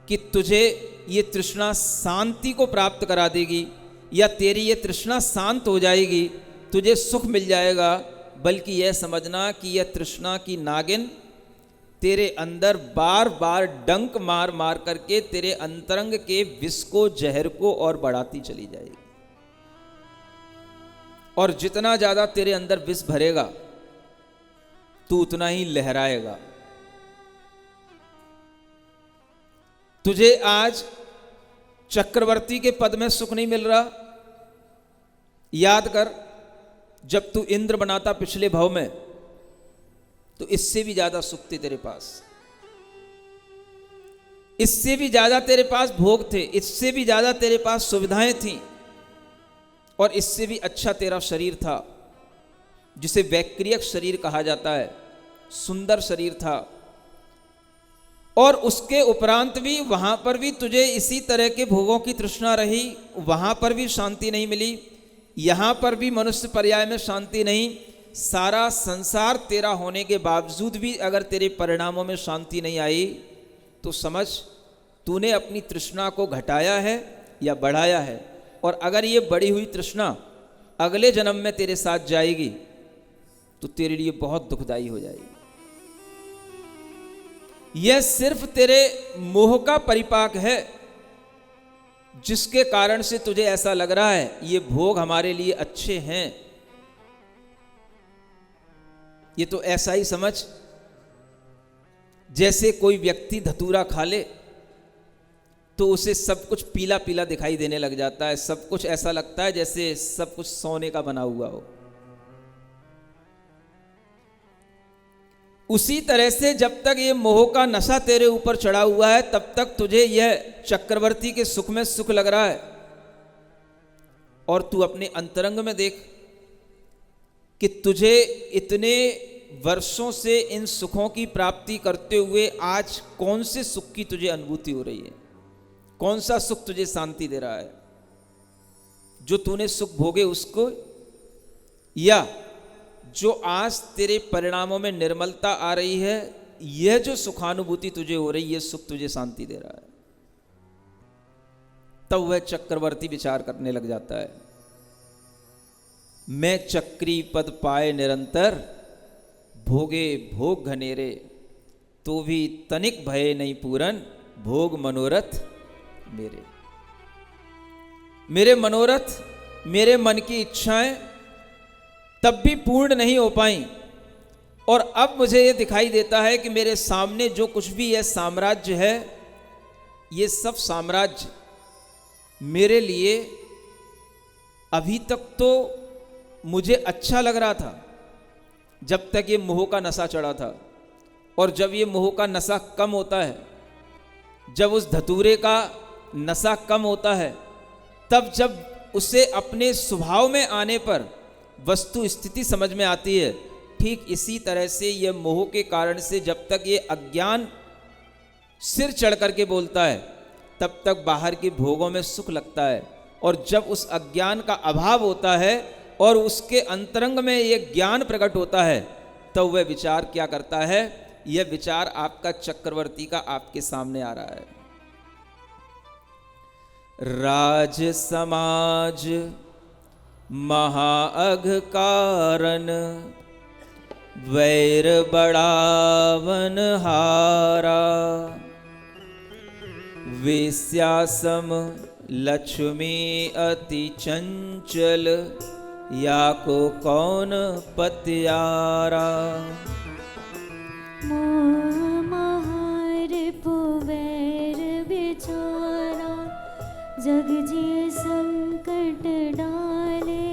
कि तुझे ये तृष्णा शांति को प्राप्त करा देगी या तेरी ये तृष्णा शांत हो जाएगी, तुझे सुख मिल जाएगा। बल्कि यह समझना कि यह तृष्णा की नागिन तेरे अंदर बार बार डंक मार मार करके तेरे अंतरंग के विष को, जहर को और बढ़ाती चली जाएगी। और जितना ज्यादा तेरे अंदर विष भरेगा तू उतना ही लहराएगा। तुझे आज चक्रवर्ती के पद में सुख नहीं मिल रहा, याद कर जब तू इंद्र बनाता पिछले भाव में तो इससे भी ज्यादा सुख थे तेरे पास, इससे भी ज्यादा तेरे पास भोग थे, इससे भी ज्यादा तेरे पास सुविधाएं थीं, और इससे भी अच्छा तेरा शरीर था जिसे वैक्रियक शरीर कहा जाता है। सुंदर शरीर था, और उसके उपरांत भी वहां पर भी तुझे इसी तरह के भोगों की तृष्णा रही, वहां पर भी शांति नहीं मिली, यहां पर भी मनुष्य पर्याय में शांति नहीं। सारा संसार तेरा होने के बावजूद भी अगर तेरे परिणामों में शांति नहीं आई तो समझ तूने अपनी तृष्णा को घटाया है या बढ़ाया है। और अगर ये बढ़ी हुई तृष्णा अगले जन्म में तेरे साथ जाएगी तो तेरे लिए बहुत दुखदाई हो जाएगी। यह सिर्फ तेरे मोह का परिपाक है, जिसके कारण से तुझे ऐसा लग रहा है ये भोग हमारे लिए अच्छे हैं। ये तो ऐसा ही समझ जैसे कोई व्यक्ति धतूरा खा ले तो उसे सब कुछ पीला पीला दिखाई देने लग जाता है, सब कुछ ऐसा लगता है जैसे सब कुछ सोने का बना हुआ हो। उसी तरह से जब तक ये मोह का नशा तेरे ऊपर चढ़ा हुआ है तब तक तुझे यह चक्रवर्ती के सुख में सुख लग रहा है। और तू अपने अंतरंग में देख कि तुझे इतने वर्षों से इन सुखों की प्राप्ति करते हुए आज कौन से सुख की तुझे अनुभूति हो रही है, कौन सा सुख तुझे शांति दे रहा है। जो तूने सुख भोगे उसको, या जो आज तेरे परिणामों में निर्मलता आ रही है, यह जो सुखानुभूति तुझे हो रही है, सुख तुझे शांति दे रहा है। तब वह चक्रवर्ती विचार करने लग जाता है, मैं चक्री पद पाए निरंतर, भोगे भोग घनेरे, तो भी तनिक भय नहीं पूरन, भोग मनोरथ मेरे। मेरे मनोरथ, मेरे मन की इच्छाएं तब भी पूर्ण नहीं हो पाई, और अब मुझे ये दिखाई देता है कि मेरे सामने जो कुछ भी यह साम्राज्य है, ये सब साम्राज्य मेरे लिए अभी तक तो मुझे अच्छा लग रहा था जब तक ये मोह का नशा चढ़ा था। और जब ये मोह का नशा कम होता है, जब उस धतूरे का नशा कम होता है, तब जब उसे अपने स्वभाव में आने पर वस्तु स्थिति समझ में आती है, ठीक इसी तरह से यह मोह के कारण से जब तक ये अज्ञान सिर चढ़ करके बोलता है तब तक बाहर के भोगों में सुख लगता है। और जब उस अज्ञान का अभाव होता है और उसके अंतरंग में यह ज्ञान प्रकट होता है, तब वह विचार क्या करता है, यह विचार आपका चक्रवर्ती का आपके सामने आ रहा है। राज समाज महाअघ कारण, वैर बढ़ावन हारा, वेश्यासम लक्ष्मी अति चंचल, या को कौन पत्यारा। मोह महार पुवैर बेचारा, जग जी संकट डाले।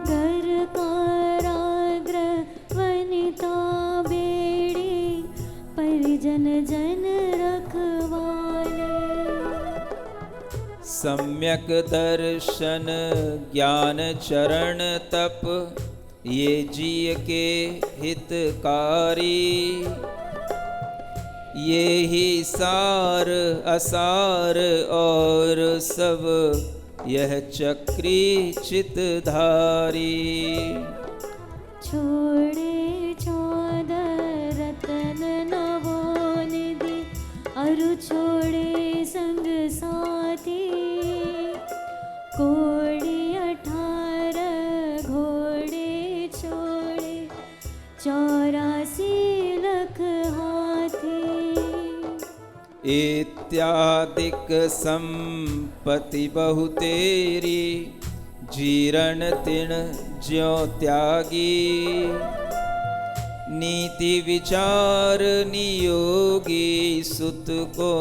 घर कारागृह वनिता बेड़ी, परिजन जन रखवाले। सम्यक दर्शन ज्ञान चरण तप, ये जीय के हितकारी। ये ही सार असार और सब, यह चक्री चितधारी। छोड़े चौदह रतन नवोनिधि, अरु छोड़े संग साथी। कोड़ी 18 घोड़े छोड़े, 84 लख हाथी। इत्यादिक संपत्ति बहु तेरी, जीरण तिण ज्यों त्यागी। नीति विचार नियोगी, सुत को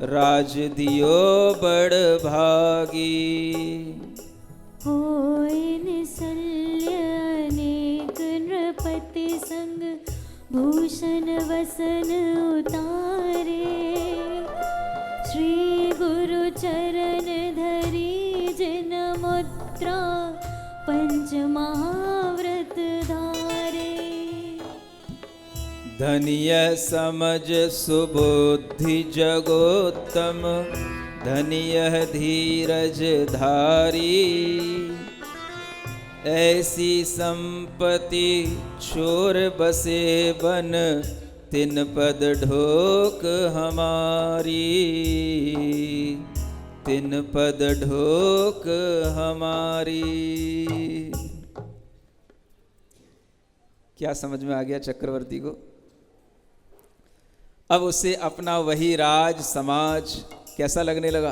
राज दियो बड़ भागी। होय निसल्य अनेक नृपति संग, भूषण वसन उतारे। श्री गुरु चरण धरी जिन मुद्रा, पंच महाव्रत धारे। धन्य समझ सुबुद्धि जगोत्तम, धन्य धीरज धारी। ऐसी संपत्ति छोर बसे बन, तिन पद ढोक हमारी। तिन पद ढोक हमारी। क्या समझ में आ गया चक्रवर्ती को? अब उसे अपना वही राज समाज कैसा लगने लगा?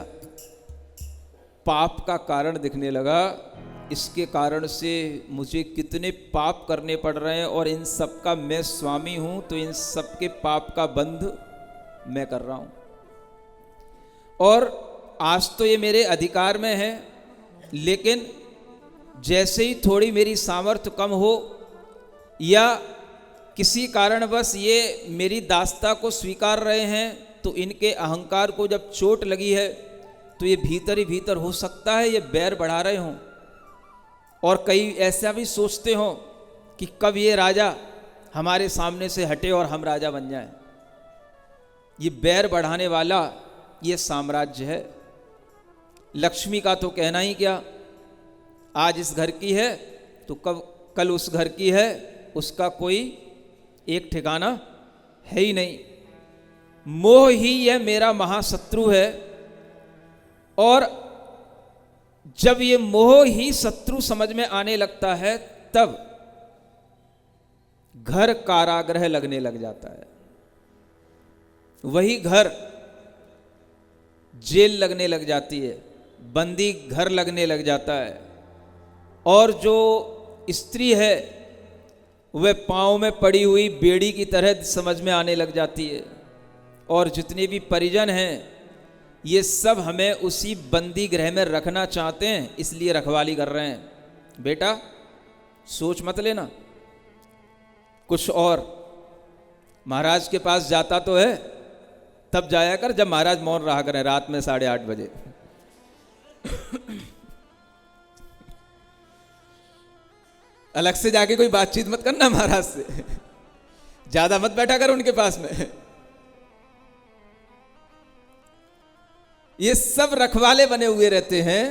पाप का कारण दिखने लगा। इसके कारण से मुझे कितने पाप करने पड़ रहे हैं, और इन सब का मैं स्वामी हूं, तो इन सब के पाप का बंध मैं कर रहा हूं। और आज तो ये मेरे अधिकार में है, लेकिन जैसे ही थोड़ी मेरी सामर्थ्य कम हो, या किसी कारणवश ये मेरी दासता को स्वीकार रहे हैं, तो इनके अहंकार को जब चोट लगी है, तो ये भीतर ही भीतर हो सकता है ये बैर बढ़ा रहे हों। और कई ऐसा भी सोचते हों कि कब ये राजा हमारे सामने से हटे और हम राजा बन जाएं। ये बैर बढ़ाने वाला ये साम्राज्य है। लक्ष्मी का तो कहना ही क्या, आज इस घर की है तो कल उस घर की है, उसका कोई एक ठिकाना है ही नहीं। मोह ही यह मेरा महाशत्रु है, और जब ये मोह ही शत्रु समझ में आने लगता है, तब घर कारागृह लगने लग जाता है। वही घर जेल लगने लग जाती है, बंदी घर लगने लग जाता है। और जो स्त्री है वह पांव में पड़ी हुई बेड़ी की तरह समझ में आने लग जाती है। और जितने भी परिजन हैं ये सब हमें उसी बंदी गृह में रखना चाहते हैं, इसलिए रखवाली कर रहे हैं। बेटा सोच मत लेना कुछ और। महाराज के पास जाता तो है, तब जाया कर जब महाराज मौन रहा करें, रात में 8:30 बजे। अलग से जाके कोई बातचीत मत करना महाराज से, ज्यादा मत बैठा कर उनके पास में। ये सब रखवाले बने हुए रहते हैं।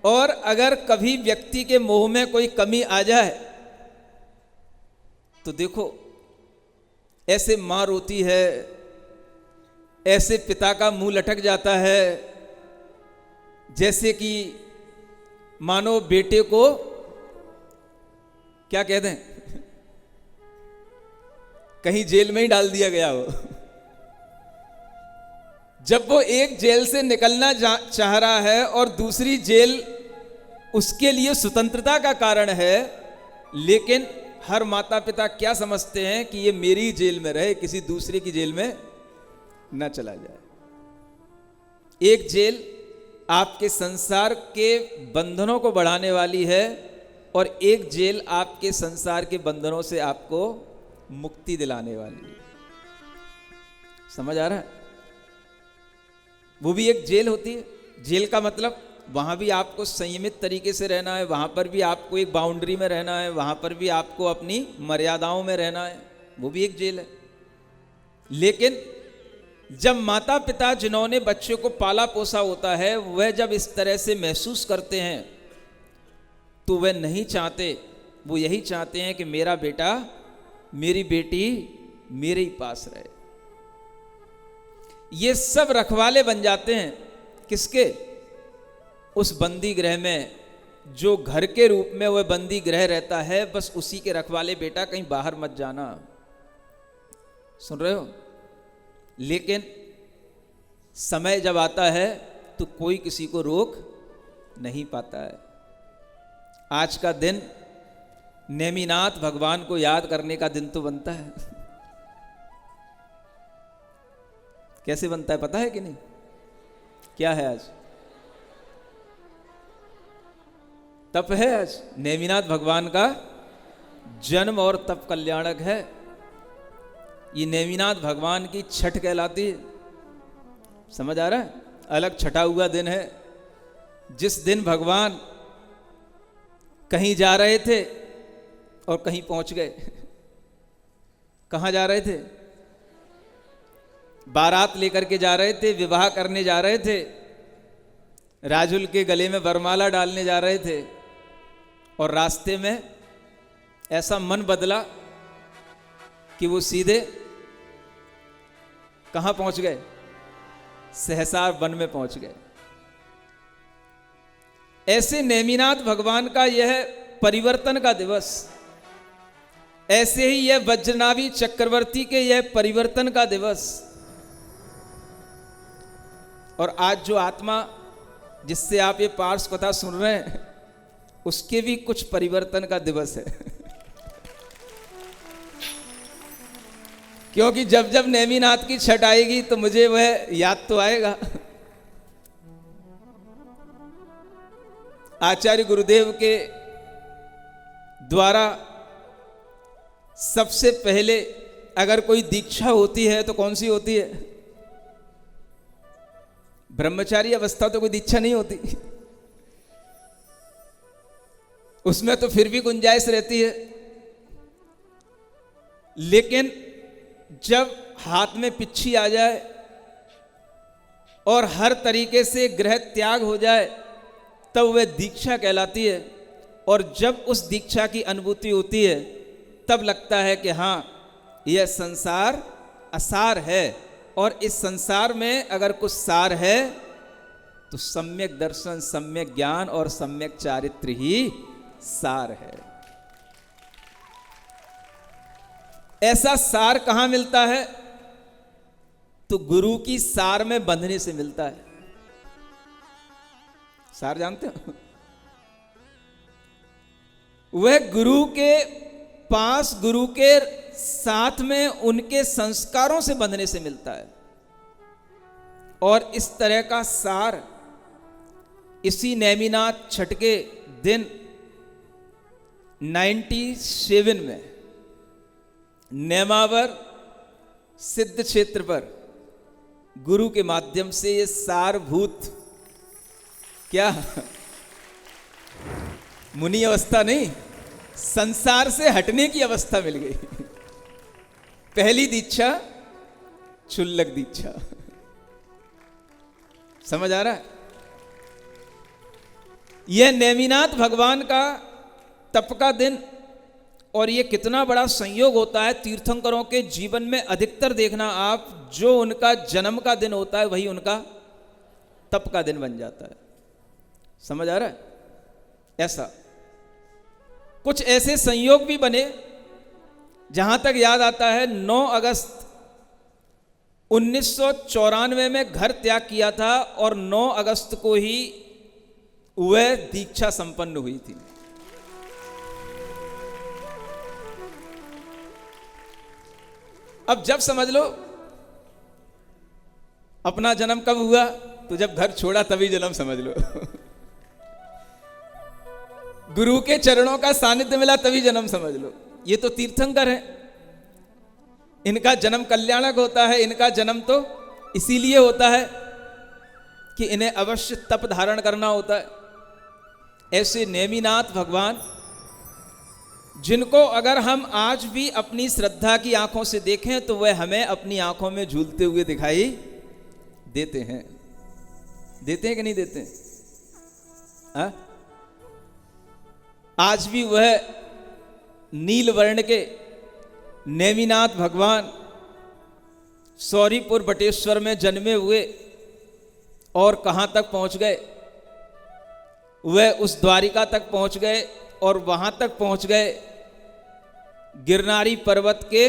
और अगर कभी व्यक्ति के मोह में कोई कमी आ जाए तो देखो, ऐसे मां रोती है, ऐसे पिता का मुंह लटक जाता है, जैसे कि मानो बेटे को क्या कह दें, कहीं जेल में ही डाल दिया गया हो। जब वो एक जेल से निकलना चाह रहा है और दूसरी जेल उसके लिए स्वतंत्रता का कारण है, लेकिन हर माता पिता क्या समझते हैं कि ये मेरी जेल में रहे, किसी दूसरे की जेल में न चला जाए। एक जेल आपके संसार के बंधनों को बढ़ाने वाली है और एक जेल आपके संसार के बंधनों से आपको मुक्ति दिलाने वाली है। समझ आ रहा है? वो भी एक जेल होती है। जेल का मतलब वहाँ भी आपको संयमित तरीके से रहना है, वहाँ पर भी आपको एक बाउंड्री में रहना है, वहाँ पर भी आपको अपनी मर्यादाओं में रहना है, वो भी एक जेल है। लेकिन जब माता पिता जिन्होंने बच्चे को पाला पोसा होता है, वह जब इस तरह से महसूस करते हैं तो वह नहीं चाहते, वो यही चाहते हैं कि मेरा बेटा मेरी बेटी मेरे ही पास रहे। ये सब रखवाले बन जाते हैं किसके? उस बंदी गृह में, जो घर के रूप में वह बंदी गृह रहता है, बस उसी के रखवाले। बेटा कहीं बाहर मत जाना, सुन रहे हो? लेकिन समय जब आता है तो कोई किसी को रोक नहीं पाता है। आज का दिन नेमिनाथ भगवान को याद करने का दिन तो बनता है। कैसे बनता है पता है कि नहीं? क्या है आज? तप है आज। नेमिनाथ भगवान का जन्म और तप कल्याणक है। ये नेमिनाथ भगवान की छठ कहलाती है। समझ आ रहा है? अलग छठा हुआ दिन है, जिस दिन भगवान कहीं जा रहे थे और कहीं पहुंच गए। कहाँ जा रहे थे? बारात लेकर के जा रहे थे, विवाह करने जा रहे थे, राजुल के गले में वरमाला डालने जा रहे थे, और रास्ते में ऐसा मन बदला कि वो सीधे कहाँ पहुंच गए? सहसार वन में पहुंच गए। ऐसे नेमिनाथ भगवान का यह परिवर्तन का दिवस, ऐसे ही यह वज्रनावी चक्रवर्ती के यह परिवर्तन का दिवस, और आज जो आत्मा जिससे आप ये पार्श कथा सुन रहे हैं, उसके भी कुछ परिवर्तन का दिवस है। क्योंकि जब जब नेमिनाथ की छठ आएगी तो मुझे वह याद तो आएगा। आचार्य गुरुदेव के द्वारा सबसे पहले अगर कोई दीक्षा होती है तो कौन सी होती है? ब्रह्मचारी अवस्था तो कोई दीक्षा नहीं होती, उसमें तो फिर भी गुंजाइश रहती है। लेकिन जब हाथ में पिच्छी आ जाए और हर तरीके से गृह त्याग हो जाए, तब वह दीक्षा कहलाती है। और जब उस दीक्षा की अनुभूति होती है, तब लगता है कि हाँ, यह संसार असार है, और इस संसार में अगर कुछ सार है तो सम्यक दर्शन, सम्यक ज्ञान और सम्यक चारित्र ही सार है। ऐसा सार कहां मिलता है? तो गुरु की सार में बंधने से मिलता है। सार जानते हो? वह गुरु के पास, गुरु के साथ में उनके संस्कारों से बंधने से मिलता है। और इस तरह का सार इसी नेमिनाथ छठ के दिन 97 में नेमावर सिद्ध क्षेत्र पर गुरु के माध्यम से ये सारभूत, क्या मुनि अवस्था नहीं, संसार से हटने की अवस्था मिल गई। पहली दीक्षा क्षुल्लक दीक्षा। समझ आ रहा है? यह नेमिनाथ भगवान का तप का दिन, और ये कितना बड़ा संयोग होता है तीर्थंकरों के जीवन में। अधिकतर देखना आप, जो उनका जन्म का दिन होता है वही उनका तप का दिन बन जाता है। समझ आ रहा है? ऐसा कुछ ऐसे संयोग भी बने, जहां तक याद आता है 9 अगस्त 1994 में घर त्याग किया था और 9 अगस्त को ही वह दीक्षा संपन्न हुई थी। अब जब समझ लो अपना जन्म कब हुआ, तो जब घर छोड़ा तभी जन्म समझ लो। गुरु के चरणों का सानिध्य मिला तभी जन्म समझ लो। ये तो तीर्थंकर हैं, इनका जन्म कल्याणक होता है। इनका जन्म तो इसीलिए होता है कि इन्हें अवश्य तप धारण करना होता है। ऐसे नेमिनाथ भगवान, जिनको अगर हम आज भी अपनी श्रद्धा की आंखों से देखें तो वह हमें अपनी आंखों में झूलते हुए दिखाई देते हैं। देते हैं कि नहीं देते हैं? आ? आज भी वह नील वर्ण के नेमिनाथ भगवान सौरीपुर बटेश्वर में जन्मे हुए और कहां तक पहुंच गए? वह उस द्वारिका तक पहुंच गए और वहां तक पहुंच गए, गिरनारी पर्वत के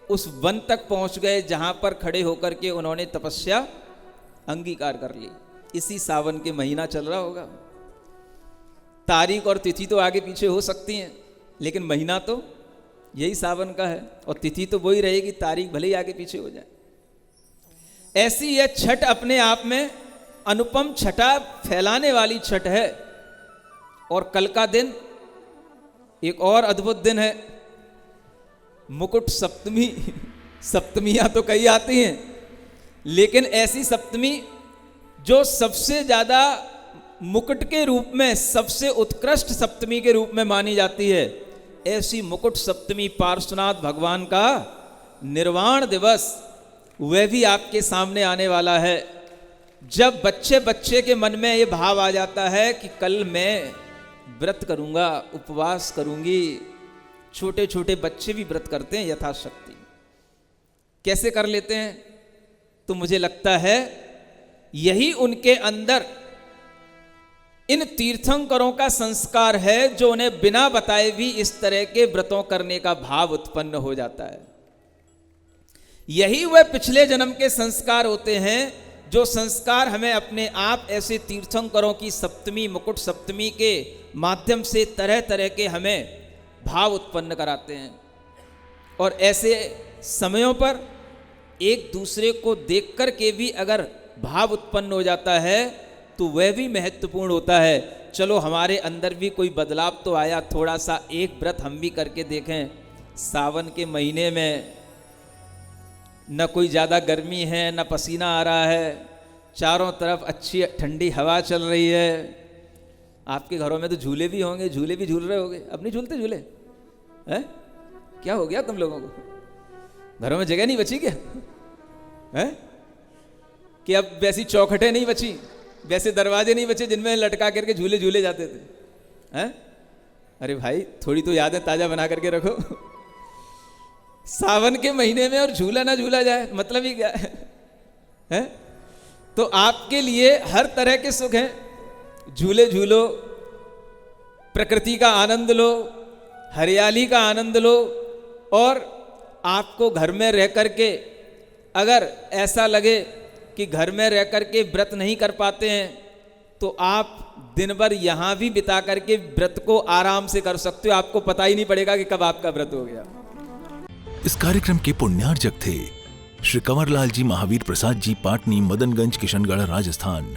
उस वन तक पहुंच गए जहां पर खड़े होकर के उन्होंने तपस्या अंगीकार कर ली। इसी सावन के महीना चल रहा होगा। तारीख और तिथि तो आगे पीछे हो सकती हैं, लेकिन महीना तो यही सावन का है और तिथि तो वही रहेगी, तारीख भले ही आगे पीछे हो जाए। ऐसी यह छठ अपने आप में अनुपम छटा फैलाने वाली छठ है। और कल का दिन एक और अद्भुत दिन है, मुकुट सप्तमी। सप्तमियां तो कई आती हैं, लेकिन ऐसी सप्तमी जो सबसे ज्यादा मुकुट के रूप में सबसे उत्कृष्ट सप्तमी के रूप में मानी जाती है, ऐसी मुकुट सप्तमी पार्श्वनाथ भगवान का निर्वाण दिवस, वह भी आपके सामने आने वाला है। जब बच्चे बच्चे के मन में ये भाव आ जाता है कि कल मैं व्रत करूंगा, उपवास करूंगी। छोटे छोटे बच्चे भी व्रत करते हैं यथाशक्ति। कैसे कर लेते हैं? तो मुझे लगता है यही उनके अंदर इन तीर्थंकरों का संस्कार है, जो उन्हें बिना बताए भी इस तरह के व्रतों करने का भाव उत्पन्न हो जाता है। यही वह पिछले जन्म के संस्कार होते हैं, जो संस्कार हमें अपने आप ऐसे तीर्थंकरों की सप्तमी, मुकुट सप्तमी के माध्यम से तरह तरह के हमें भाव उत्पन्न कराते हैं। और ऐसे समयों पर एक दूसरे को देख कर के भी अगर भाव उत्पन्न हो जाता है तो वह भी महत्वपूर्ण होता है। चलो हमारे अंदर भी कोई बदलाव तो आया, थोड़ा सा एक व्रत हम भी करके देखें। सावन के महीने में न कोई ज़्यादा गर्मी है, न पसीना आ रहा है, चारों तरफ अच्छी ठंडी हवा चल रही है। आपके घरों में तो झूले भी होंगे, झूले भी झूल रहे होंगे। अब नहीं झूलते झूले? हैं? क्या हो गया तुम लोगों को? घरों में जगह नहीं बची क्या? हैं? कि अब वैसी चौखटें नहीं बची, वैसे दरवाजे नहीं बचे जिनमें लटका करके झूले झूले जाते थे? हैं? अरे भाई, थोड़ी तो यादें ताजा बना करके रखो। सावन के महीने में और झूला ना झूला जाए, मतलब ही क्या है? हैं? तो आपके लिए हर तरह के सुख हैं। झूले झूलो, प्रकृति का आनंद लो, हरियाली का आनंद लो। और आपको घर में रह करके अगर ऐसा लगे कि घर में रह करके व्रत नहीं कर पाते हैं, तो आप दिन भर यहाँ भी बिता करके व्रत को आराम से कर सकते हो। आपको पता ही नहीं पड़ेगा कि कब आपका व्रत हो गया। इस कार्यक्रम के पुण्यार्जक थे श्री कंवरलाल जी महावीर प्रसाद जी, पाटनी, मदनगंज, किशनगढ़, राजस्थान।